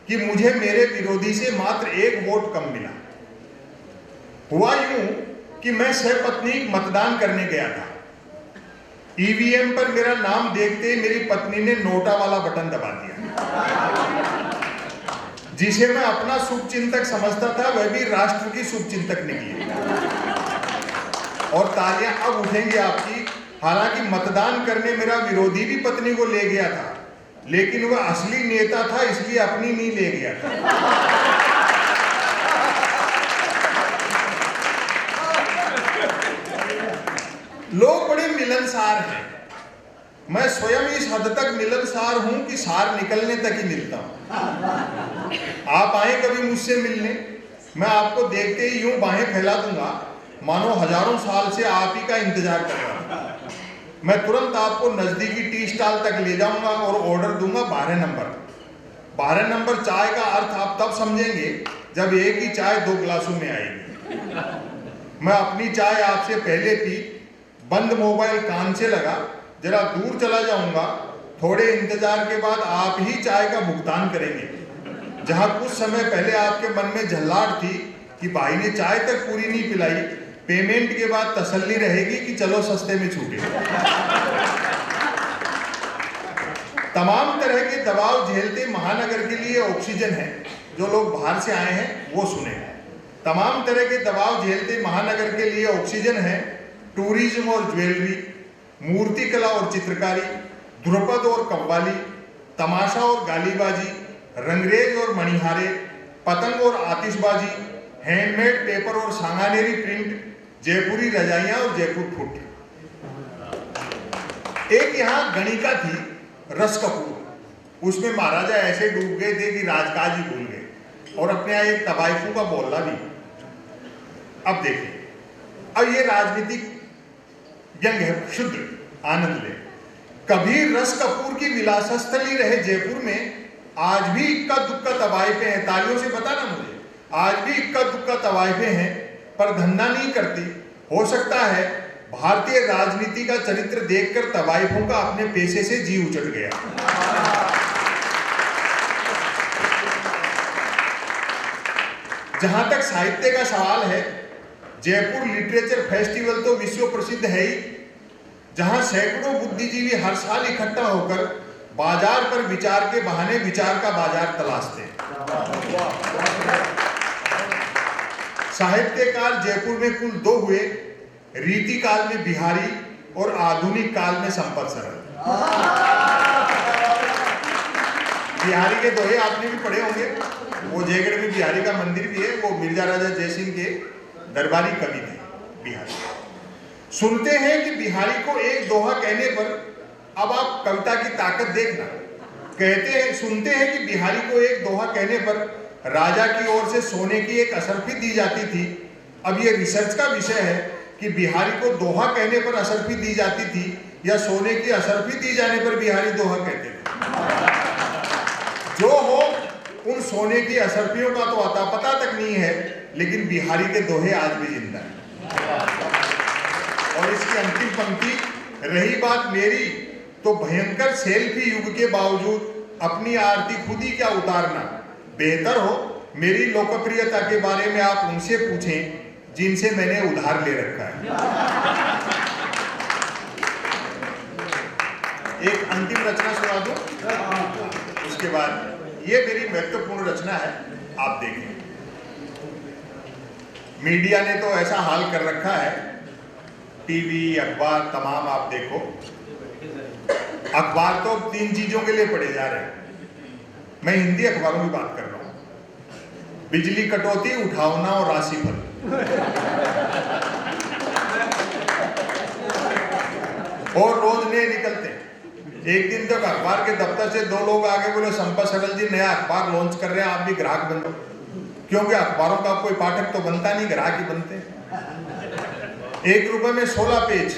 Speaker 3: कि मुझे मेरे विरोधी से मात्र 1 वोट कम मिला। हुआ यूं कि मैं सपत्नीक मतदान करने गया था। ईवीएम पर मेरा नाम देखते ही मेरी पत्नी ने नोटा वाला बटन दबा दिया। जिसे मैं अपना शुभचिंतक समझता था वह भी राष्ट्र की शुभचिंतक निकली। और तालियां अब उठेंगी आपकी। हालांकि मतदान करने मेरा विरोधी भी पत्नी को ले गया था, लेकिन वह असली नेता था इसलिए अपनी नहीं ले गया था। लोग बड़े मिलनसार हैं। मैं स्वयं इस हद तक मिलनसार हूं कि सार निकलने तक ही मिलता हूं। आप आए कभी मुझसे मिलने, मैं आपको देखते ही यूं बाहें फैला दूंगा मानो हजारों साल से आप ही का इंतजार कर रहा हूं। मैं तुरंत आपको नजदीकी टी स्टॉल तक ले जाऊंगा और ऑर्डर दूंगा 12 नंबर। 12 नंबर चाय का अर्थ आप तब समझेंगे जब एक ही चाय 2 गिलासों में आएगी। मैं अपनी चाय आपसे पहले पी, बंद मोबाइल कान से लगा, जरा दूर चला जाऊंगा। थोड़े इंतजार के बाद आप ही चाय का भुगतान करेंगे। जहां कुछ समय पहले आपके मन में झल्लाहट थी कि भाई ने चाय तक पूरी नहीं पिलाई, पेमेंट के बाद तसल्ली रहेगी कि चलो सस्ते में छूटे। तमाम तरह के दबाव झेलते महानगर के लिए ऑक्सीजन है। जो लोग बाहर से आए हैं वो सुने। तमाम तरह के दबाव झेलते महानगर के लिए ऑक्सीजन है। टूरिज्म और ज्वेलरी, मूर्ति कला और चित्रकारी, ध्रुपद और कव्वाली, तमाशा और गालीबाजी, रंगरेज और मणिहारे, पतंग और आतिशबाजी, हैंडमेड पेपर और सांगानेरी प्रिंट, जयपुरी रजाइयां और जयपुर फुट। एक यहाँ गणिका थी, रस कपूर। उसमें महाराजा ऐसे डूब गए थे कि राजकाज ही भूल गए और अपने यहाँ एक तबाइफों का बोलना भी। अब देखिए, अब ये राजनीतिक व्यंग है, शुद्ध आनंद ले। कभी रस कपूर की विलासस्थली रहे जयपुर में आज भी इक्का दुक्का तवाइफे हैं। तालियों से बताना मुझे, आज भी इक्का दुक्का तवाइफे हैं, पर धंधा नहीं करती। हो सकता है भारतीय राजनीति का चरित्र देखकर तवाइफों का अपने पेशे से जी उचट गया। जहां तक साहित्य का सवाल है, जयपुर लिटरेचर फेस्टिवल तो विश्व प्रसिद्ध है ही, जहां सैकड़ों बुद्धिजीवी हर साल इकट्ठा होकर बाजार पर विचार के बहाने विचार का बाजार तलाशते हैं। साहित्यकार जयपुर में कुल 2 हुए, रीति काल में बिहारी और आधुनिक काल में संपत सरल। बिहारी के दोहे आपने भी पढ़े होंगे, वो जयगढ़ में बिहारी का मंदिर भी है, वो मिर्जा राजा जयसिंह के दरबारी कवि थे बिहारी। सुनते हैं कि बिहारी को एक दोहा कहने पर, अब आप कविता की ताकत देखना, कहते हैं, सुनते हैं कि बिहारी को एक दोहा कहने पर राजा की ओर से सोने की एक असरफी दी जाती थी। अब ये रिसर्च का विषय है कि बिहारी को दोहा कहने पर असरफी दी जाती थी या सोने की असरफी दी जाने पर बिहारी दोहा कहते थे। जो हो, उन सोने की असरफियों का तो अता पता तक नहीं है, लेकिन बिहारी के दोहे आज भी जिंदा है। और इसकी अंतिम पंक्ति, रही बात मेरी तो भयंकर सेल्फी युग के बावजूद अपनी आरती खुद ही क्या उतारना, बेहतर हो मेरी लोकप्रियता के बारे में आप उनसे पूछें जिनसे मैंने उधार ले रखा है। एक अंतिम रचना सुना दूं, उसके बाद ये मेरी महत्वपूर्ण रचना है, आप देखें। मीडिया ने तो ऐसा हाल कर रखा है, टीवी अखबार तमाम, आप देखो, अखबार तो 3 चीजों के लिए पढ़े जा रहे हैं। मैं हिंदी अखबारों की बात कर रहा हूं। बिजली कटौती, उठावना और राशिफल। और रोज नए निकलते हैं। एक दिन तक अखबार के दफ्तर से 2 लोग आगे बोले, संपत सरल जी नया अखबार लॉन्च कर रहे हैं, आप भी ग्राहक बन जाओ। क्योंकि अखबारों का कोई पाठक तो बनता नहीं, ग्राहक ही बनते हैं। 1 रुपए में 16 पेज।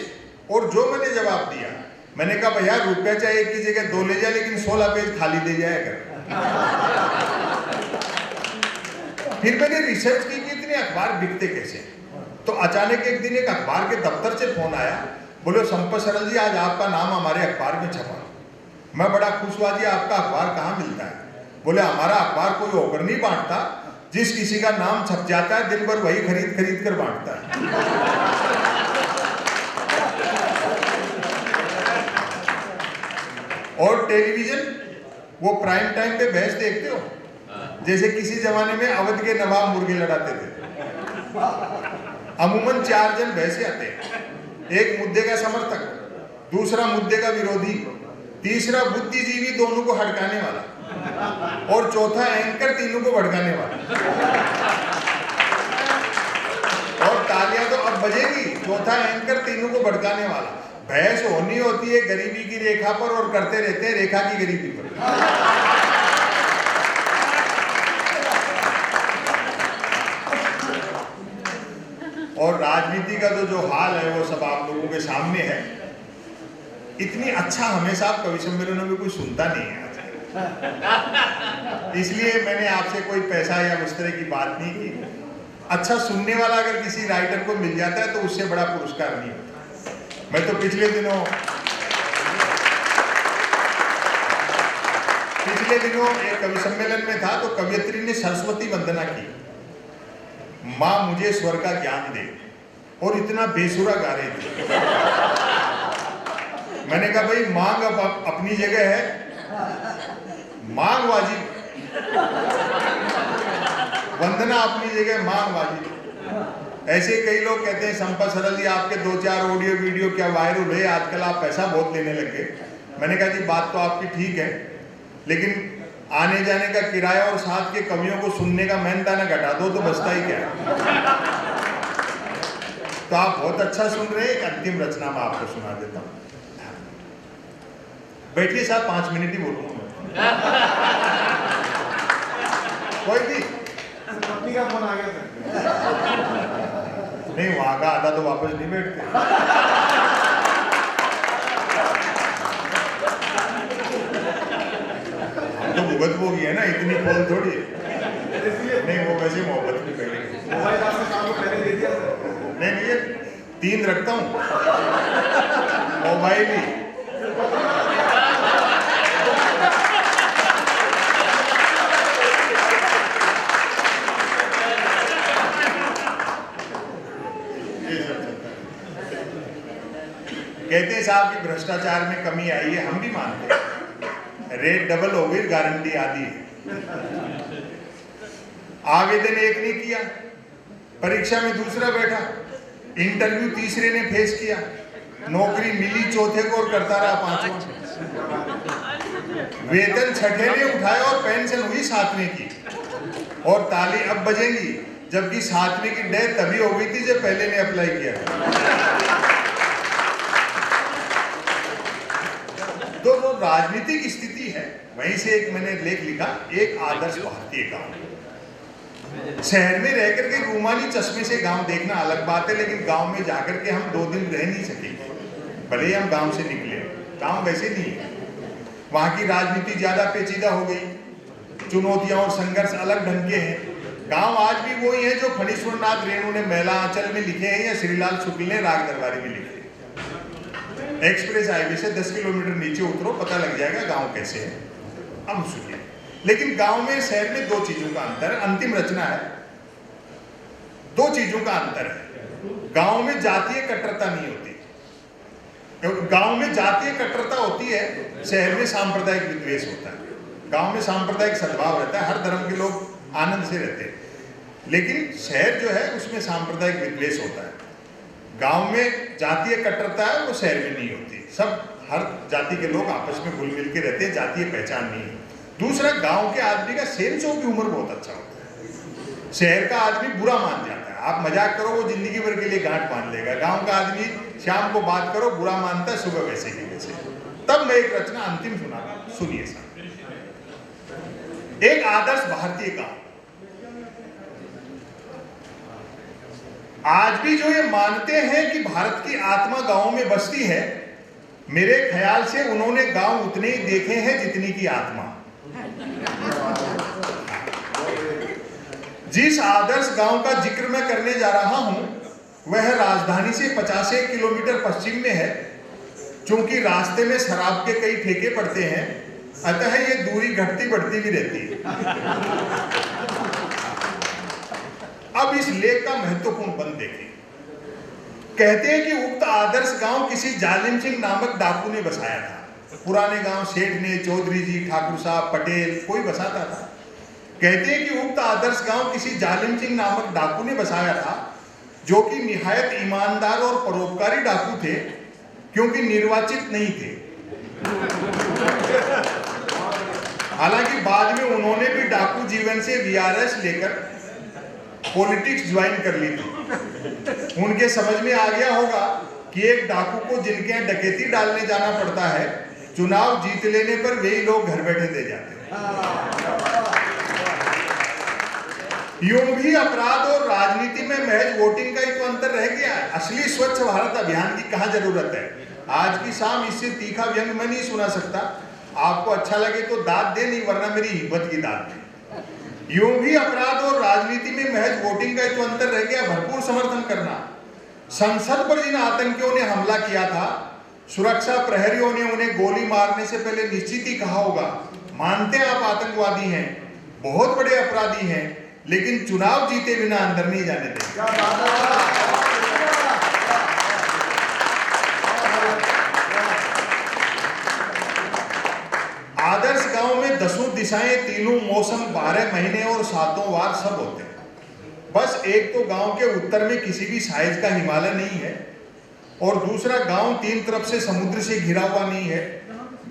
Speaker 3: और जो मैंने जवाब दिया, मैंने कहा भैया रुपया चाहे 1 की जगह 2 ले जाए, लेकिन 16 पेज खाली दे जाए कर। फिर मैंने रिसर्च की कि इतने अखबार बिकते कैसे। तो अचानक एक दिन एक अखबार के दफ्तर से फोन आया, बोले संपत सरल जी आज आपका नाम हमारे अखबार में छपा। मैं बड़ा खुश हुआ, जी आपका अखबार कहाँ मिलता है? बोले हमारा अखबार कोई होकर नहीं बांटता, जिस किसी का नाम छप जाता है दिन भर वही खरीद खरीद कर बांटता है। और टेलीविजन, वो प्राइम टाइम पे बहस देखते हो, जैसे किसी जमाने में अवध के नवाब मुर्गे लड़ाते थे। अमूमन 4 जन बहसे आते हैं, एक मुद्दे का समर्थक, दूसरा मुद्दे का विरोधी, तीसरा बुद्धिजीवी दोनों को हड़काने वाला, और चौथा एंकर तीनों को भड़काने वाला। और तालियां तो अब बजेगी, चौथा एंकर तीनों को भड़काने वाला। बहस होनी होती है गरीबी की रेखा पर, और करते रहते हैं रेखा की गरीबी पर। और राजनीति का तो जो हाल है वो सब आप लोगों के सामने है। इतनी अच्छा हमेशा आप कवि सम्मेलनों में कोई सुनता नहीं है, इसलिए मैंने आपसे कोई पैसा या उस तरह की बात नहीं की। अच्छा सुनने वाला अगर किसी राइटर को मिल जाता है तो उससे बड़ा पुरस्कार नहीं होता। मैं तो पिछले दिनों एक कवि सम्मेलन में था, तो कवियत्री ने सरस्वती वंदना की, माँ मुझे स्वर का ज्ञान दे, और इतना बेसुरा गा रहे थे। मैंने कहा भाई मांग अब अपनी जगह है, मांग वाजिब, वंदना अपनी जगह, मांग वाजिब। ऐसे कई लोग कहते हैं संपत सरल जी आपके 2-4 ऑडियो वीडियो क्या वायरल हुए, आजकल आप पैसा बहुत लेने लगे। मैंने कहा जी बात तो आपकी ठीक है, लेकिन आने जाने का किराया और साथ के कवियों को सुनने का मेहनताना घटा दो तो बचता ही क्या है। तो आप बहुत अच्छा सुन रहे हैं। एक अंतिम रचना मैं आपको सुना देता हूँ। बैठिए साहब, 5 मिनट ही बोलूंगा। कोई भी
Speaker 5: का फोन आ गया था।
Speaker 3: नहीं, वहां का आधा तो वापस नहीं बैठते। तो भुगत वो है ना, इतनी पोल थोड़ी है। नहीं वो वैसे मोहब्बत की बैठेगी।
Speaker 5: मोबाइल आपने काम को पहले दे दिया था।
Speaker 3: नहीं ये 3 रखता हूँ, मोबाइल ही। कहते हैं साहब कि भ्रष्टाचार में कमी आई है, हम भी मानते हैं, रेट डबल हो गई, गारंटी आधी है। आवेदन एक ने किया, परीक्षा में दूसरा बैठा, इंटरव्यू तीसरे ने फेस किया, नौकरी मिली चौथे को और करता रहा पांचवा, वेतन छठे ने उठाया और पेंशन हुई सातवें की, और ताली अब बजेंगी, जबकि सातवें की डेथ तभी हो गई थी जब पहले ने अप्लाई किया। तो वो राजनीतिक स्थिति है। वहीं से एक मैंने लेख लिखा, एक आदर्श भारतीय गांव। शहर में रह करके रूमानी चश्मे से गांव देखना अलग बात है, लेकिन गांव में जाकर के हम 2 दिन रह नहीं सकेंगे, भले ही हम गांव से निकले। गांव वैसे नहीं है, वहां की राजनीति ज्यादा पेचीदा हो गई, चुनौतियां और संघर्ष अलग ढंग के हैं। गांव आज भी वही है जो फणीश्वर नाथ रेणु ने मैला आंचल में लिखे हैं या श्रीलाल शुक्ल ने राग दरबारी में लिखे हैं। एक्सप्रेस हाईवे से 10 किलोमीटर नीचे उतरो, पता लग जाएगा गांव कैसे है। अब सुनिए, लेकिन गांव में शहर में 2 चीजों का अंतर है, अंतिम रचना है। 2 चीजों का अंतर है। गांव में जातीय कट्टरता नहीं होती, गांव में जातीय कट्टरता होती है, शहर में सांप्रदायिक विद्वेष होता है। गांव में सांप्रदायिक सद्भाव रहता है, हर धर्म के लोग आनंद से रहते हैं, लेकिन शहर जो है उसमें सांप्रदायिक विद्वेष होता है। गांव में जातीय कट्टरता है, वो शहर में नहीं होती। सब हर जाति के लोग आपस में घुल मिल के रहते हैं, जातीय पहचान नहीं है। दूसरा, गांव के आदमी का सेंस ऑफ ह्यूमर बहुत अच्छा होता है। शहर का आदमी बुरा मान जाता है, आप मजाक करो वो जिंदगी भर के लिए गांठ मान लेगा। गांव का आदमी शाम को बात करो बुरा मानता है, सुबह वैसे की वैसे। तब मैं एक रचना अंतिम सुनाता, सुनिए साहब। एक आदर्श भारतीय गांव। आज भी जो ये मानते हैं कि भारत की आत्मा गांव में बसती है, मेरे ख्याल से उन्होंने गांव उतने ही देखे हैं जितनी की आत्मा। जिस आदर्श गांव का जिक्र मैं करने जा रहा हूं, वह राजधानी से 50 किलोमीटर पश्चिम में है। चूंकि रास्ते में शराब के कई ठेके पड़ते हैं, अतः ये दूरी घटती बढ़ती भी रहती है। अब इस लेख का महत्वपूर्ण बंद देखें। कहते हैं कि उक्त आदर्श गांव किसी जालिम सिंह नामक डाकू ने बसाया था। पुराने गांव सेठ ने, चौधरी जी, ठाकुर साहब, पटेल कोई बसाता था। कहते हैं कि उक्त आदर्श गांव किसी जालिम सिंह नामक डाकू ने बसाया था, जो कि निहायत ईमानदार और परोपकारी डाकू थे, क्योंकि निर्वाचित नहीं थे। हालांकि बाद में उन्होंने भी डाकू जीवन से वीआरएस लेकर पॉलिटिक्स ज्वाइन कर ली थी। उनके समझ में आ गया होगा कि एक डाकू को जिनके यहाँ डकैती डालने जाना पड़ता है, चुनाव जीत लेने पर वही लोग घर बैठे दे जाते हैं। यूं भी अपराध और राजनीति में महज वोटिंग का ही तो अंतर रह गया है। असली स्वच्छ भारत अभियान की कहां जरूरत है। आज की शाम इससे तीखा व्यंग मैं नहीं सुना सकता। आपको अच्छा लगे तो दाद दे, नहीं वरना मेरी हिम्मत की दाद दे। यूं भी अपराध और राजनीति में महज वोटिंग का ही तो अंतर रह गया, भरपूर समर्थन करना। संसद पर जिन आतंकियों ने हमला किया था, सुरक्षा प्रहरियों ने उन्हें गोली मारने से पहले निश्चित ही कहा होगा, मानते हैं आप आतंकवादी हैं, बहुत बड़े अपराधी हैं, लेकिन चुनाव जीते बिना अंदर नहीं जाने देंगे। आदर्श गांव में 10 दिशाएं, 3 मौसम, 12 महीने और 7 वार सब होते हैं। बस एक तो गांव के उत्तर में किसी भी साइज का हिमालय नहीं है, और दूसरा गांव 3 तरफ से समुद्र से घिरा हुआ नहीं है।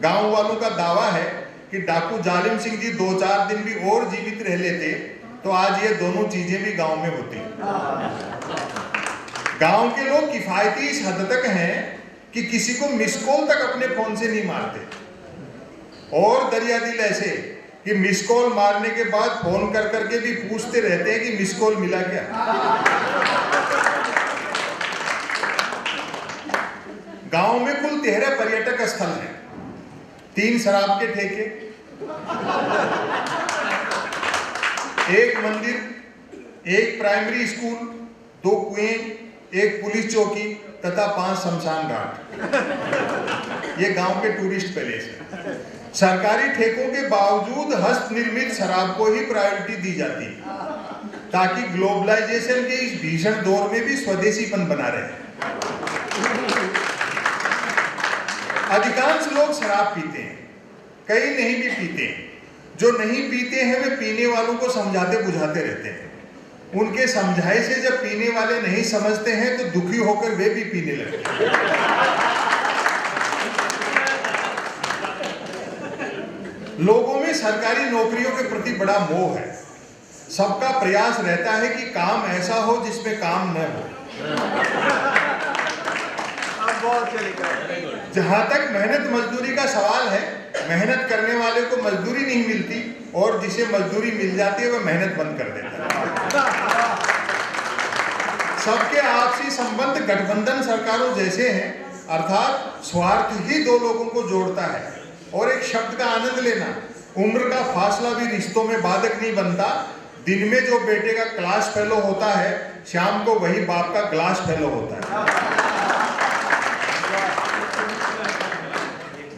Speaker 3: गांव वालों का दावा है कि डाकू जालिम सिंह जी 2-4 दिन भी और जीवित रह लेते तो आज ये दोनों चीजें भी गांव में होती। गांव के लोग किफायती इस हद तक हैं कि किसी को मिस कॉल तक अपने फोन से नहीं मारते, और दरिया दिल ऐसे कि मिस कॉल मारने के बाद फोन कर करके भी पूछते रहते हैं कि मिस कॉल मिला क्या। गांव में कुल 13 पर्यटक स्थल हैं, 3 शराब के ठेके, 1 मंदिर, 1 प्राइमरी स्कूल, 2 कुएं, 1 पुलिस चौकी तथा 5 शमशान घाट। ये गांव के टूरिस्ट पैलेस है। सरकारी ठेकों के बावजूद हस्त निर्मित शराब को ही प्रायोरिटी दी जाती है, ताकि ग्लोबलाइजेशन के इस भीषण दौर में भी स्वदेशीपन बना रहे। अधिकांश लोग शराब पीते हैं, कई नहीं भी पीते हैं। जो नहीं पीते हैं वे पीने वालों को समझाते बुझाते रहते हैं। उनके समझाए से जब पीने वाले नहीं समझते हैं तो दुखी होकर वे भी पीने लगते हैं। लोगों में सरकारी नौकरियों के प्रति बड़ा मोह है। सबका प्रयास रहता है कि काम ऐसा हो जिसमें काम न हो। जहां तक मेहनत मजदूरी का सवाल है, मेहनत करने वाले को मजदूरी नहीं मिलती और जिसे मजदूरी मिल जाती है वह मेहनत बंद कर देता है। सबके आपसी संबंध गठबंधन सरकारों जैसे हैं, अर्थात स्वार्थ ही दो लोगों को जोड़ता है। और एक शब्द का आनंद लेना, उम्र का फासला भी रिश्तों में बाधक नहीं बनता। दिन में जो बेटे का क्लास फेलो होता है, शाम को वही बाप का ग्लास फेलो होता है।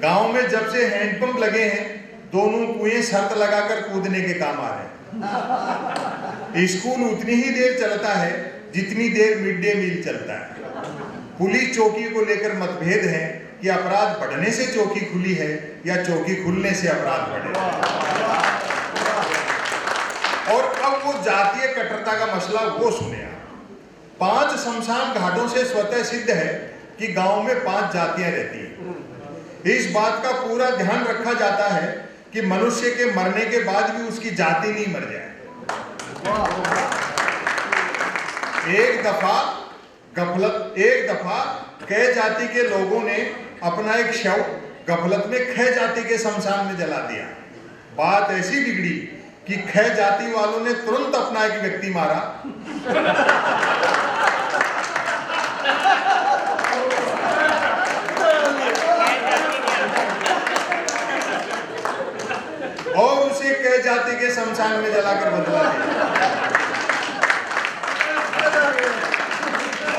Speaker 3: गांव में जब से हैंडपंप लगे हैं, दोनों कुएं शर्त लगाकर कूदने के काम आ रहे हैं। स्कूल उतनी ही देर चलता है जितनी देर मिड डे मील चलता है। पुलिस चौकी को लेकर मतभेद है कि अपराध बढ़ने से चौकी खुली है या चौकी खुलने से अपराध बढ़े। और अब वो जातीय कट्टरता का मसला वो सुने आप। 5 शमशान घाटों से स्वतः सिद्ध है कि गांव में 5 जातियां रहती हैं। इस बात का पूरा ध्यान रखा जाता है कि मनुष्य के मरने के बाद भी उसकी जाति नहीं मर जाए। एक दफा कै जाति के लोगों ने अपना एक शव गफलत में खे जाति के शमशान में जला दिया। बात ऐसी बिगड़ी कि खे जाति वालों ने तुरंत अपना एक व्यक्ति मारा और उसे कै जाति के शमशान में जलाकर बदला दिया।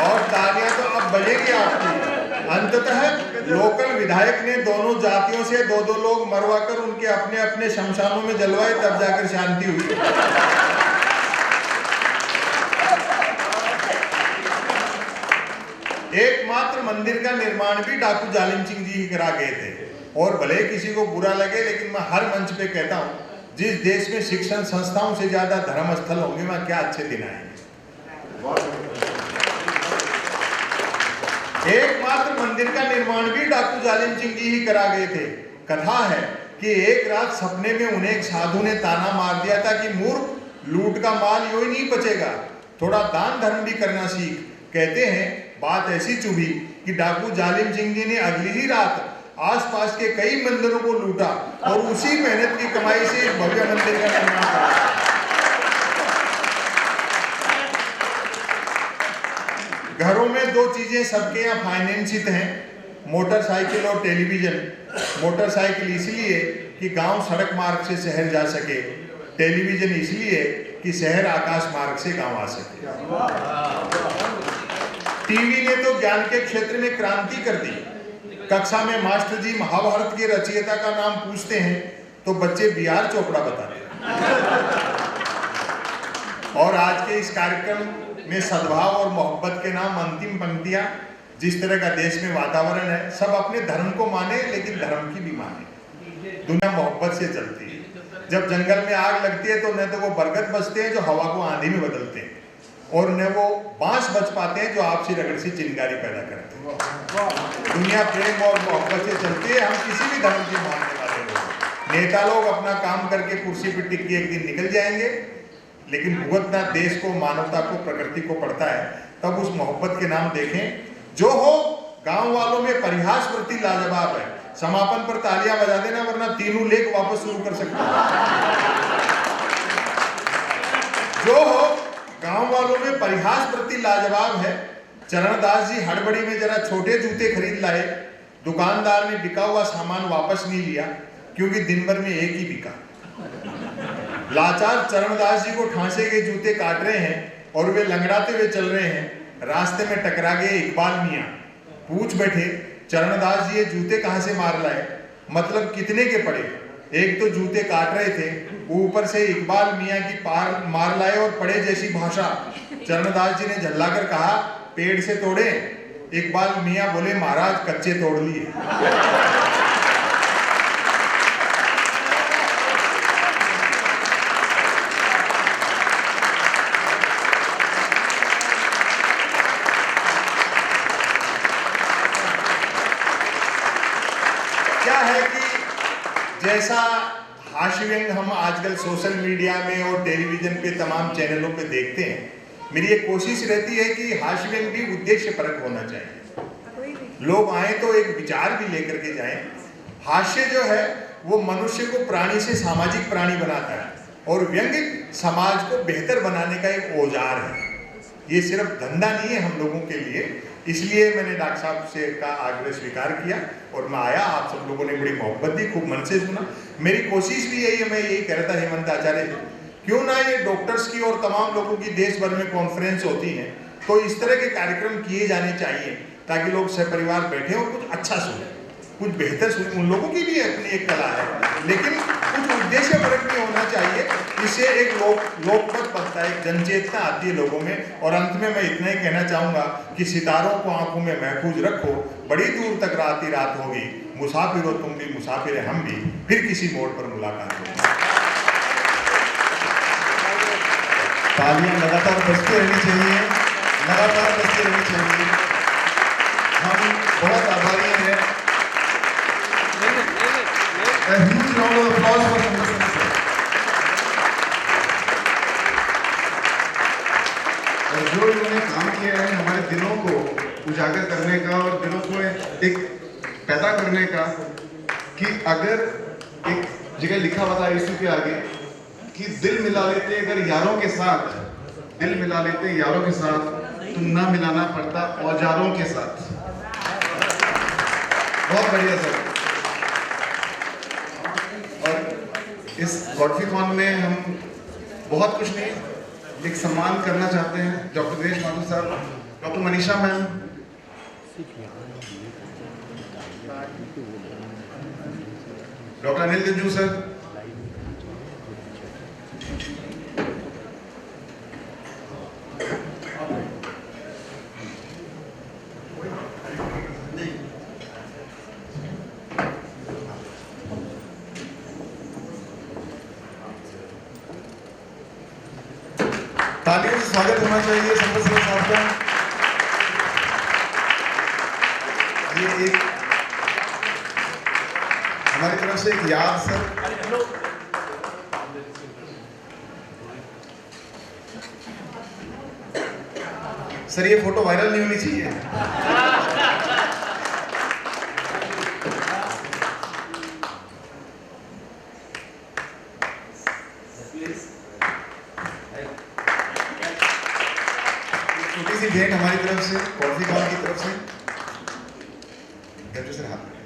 Speaker 3: और तालियां तो अब बजेगी आपकी। अंततः लोकल विधायक ने दोनों जातियों से 2-2 लोग मरवाकर उनके अपने अपने शमशानों में जलवाए, तब जाकर शांति हुई। एकमात्र मंदिर का निर्माण भी डाकू जालिम सिंह जी ही करा गए थे। और भले किसी को बुरा लगे, लेकिन मैं हर मंच पे कहता हूं, जिस देश में शिक्षण संस्थाओं से ज्यादा धर्म स्थल होंगे, वहां क्या अच्छे दिन आएंगे। एकमात्र मंदिर का निर्माण भी डाकू जालिम सिंह जी ही करा गए थे। कथा है कि एक रात सपने में उन्हें एक साधु ने ताना मार दिया था कि मूर्ख, लूट का माल यूं ही नहीं बचेगा, थोड़ा दान धर्म भी करना सीख। कहते हैं बात ऐसी चुभी कि डाकू जालिम सिंह जी ने अगली ही रात आसपास के कई मंदिरों को लूटा और उसी मेहनत की कमाई से एक भव्य मंदिर का निर्माण करा। घरों में 2 चीजें सबके यहाँ फाइनेंसित हैं, मोटरसाइकिल और टेलीविजन। मोटरसाइकिल इसलिए कि गांव सड़क मार्ग से शहर जा सके, टेलीविजन इसलिए कि शहर आकाश मार्ग से गांव आ सके। टीवी ने तो ज्ञान के क्षेत्र में क्रांति कर दी। कक्षा में मास्टर जी महाभारत के रचयिता का नाम पूछते हैं तो बच्चे BR चोपड़ा बताते हैं। और आज के इस कार्यक्रम में सद्भाव और मोहब्बत के नाम अंतिम पंक्तियां, जिस तरह का देश में वातावरण है, सब अपने धर्म को माने लेकिन धर्म की भी माने। दुनिया मोहब्बत से चलती है। जब जंगल में आग लगती है तो न तो वो बरगद बचते हैं जो हवा को आंधी में बदलते हैं, और न वो बांस बच पाते हैं जो आपसी रगड़ से चिंगारी पैदा करते हैं। दुनिया प्रेम और मोहब्बत से चलती है। हम किसी भी धर्म के मानने वाले लोग, नेता लोग अपना काम करके कुर्सी पर टिक के एक दिन निकल जाएंगे, लेकिन भुगतना देश को, मानवता को, प्रकृति को पड़ता है। तब उस मोहब्बत के नाम देखें जो हो। गांव वालों में परिहास वृत्ति लाजवाब है। समापन पर तालियां बजा देना, वरना तीनों लेख वापस शुरू कर सकते हैं। जो हो, गांव वालों में परिहास वृत्ति लाजवाब है। चरणदास जी हड़बड़ी में जरा छोटे जूते खरीद लाए। दुकानदार ने बिका हुआ सामान वापस नहीं लिया क्योंकि दिन भर में एक ही बिका। लाचार चरणदास जी को ठांसे के जूते काट रहे हैं और वे लंगड़ाते हुए चल रहे हैं। रास्ते में टकरा गए इकबाल मियाँ। पूछ बैठे, चरणदास जी ये जूते कहाँ से मार लाए, मतलब कितने के पड़े? एक तो जूते काट रहे थे, ऊपर से इकबाल मियाँ की पार मार लाए और पड़े जैसी भाषा। चरणदास जी ने झल्लाकर कहा, पेड़ से तोड़े, इकबाल मियाँ बोले महाराज कच्चे तोड़ लिए। क्या है कि जैसा हास्य व्यंग हम आजकल सोशल मीडिया में और टेलीविजन पे तमाम चैनलों पे देखते हैं, मेरी एक कोशिश रहती है कि हास्य व्यंग भी उद्देश्यपरक होना चाहिए। लोग आए तो एक विचार भी लेकर के जाएं। हास्य जो है वो मनुष्य को प्राणी से सामाजिक प्राणी बनाता है और व्यंग समाज को बेहतर बनाने का एक औजार है। ये सिर्फ धंधा नहीं है हम लोगों के लिए, इसलिए मैंने डॉक्टर साहब से का आग्रह स्वीकार किया और मैं आया। आप सब लोगों ने बड़ी मोहब्बत दी, खूब मन से सुना। मेरी कोशिश भी यही है, मैं यही कह रहा था हेमंत आचार्य, क्यों ना ये डॉक्टर्स की और तमाम लोगों की देश भर में कॉन्फ्रेंस होती हैं, तो इस तरह के कार्यक्रम किए जाने चाहिए ताकि लोग सपरिवार बैठे और कुछ अच्छा सुने, कुछ बेहतर सुने। उन लोगों की भी अपनी एक कला है, लेकिन कुछ उद्देश्यपरक भी होना चाहिए। इससे एक लोकमत बनता है, एक जनचेतना आती है लोगों में। और अंत में मैं इतना ही कहना चाहूँगा कि सितारों को आंखों में महफूज रखो, बड़ी दूर तक रात ही रात होगी, मुसाफिर हो तुम भी, मुसाफिर है हम भी, फिर किसी मोड़ पर मुलाकात होगी।
Speaker 5: तालियां लगातार बजती रहनी चाहिए, लगातार बजती रहनी चाहिए। हम बहुत आभारी हैं। A huge round of applause for Sanjay sir. और जो इन्होंने काम किया है हमारे दिलों को उजागर करने का और दिलों को एक पैदा करने का, कि अगर एक जगह लिखा हुआ था यीशु के आगे कि दिल मिला लेते अगर यारों के साथ, दिल मिला लेते यारों के साथ, तुम ना मिलाना पड़ता औजारों के साथ। बहुत बढ़िया सर। और इस गॉडफ्री-कॉन में हम बहुत कुछ नहीं, एक सम्मान करना चाहते हैं डॉक्टर दिनेश माथुर साहब, doctor Manisha ma'am, doctor Anil Ganju sir, तालियों से स्वागत होना चाहिए संपत सर साहब का। ये एक हमारी तरफ से एक याद सर। सर ये फोटो वायरल नहीं होनी चाहिए। छोटी सी भेंट हमारी तरफ से, गॉडफ्री-कॉन की तरफ से। गंजू सर हाथ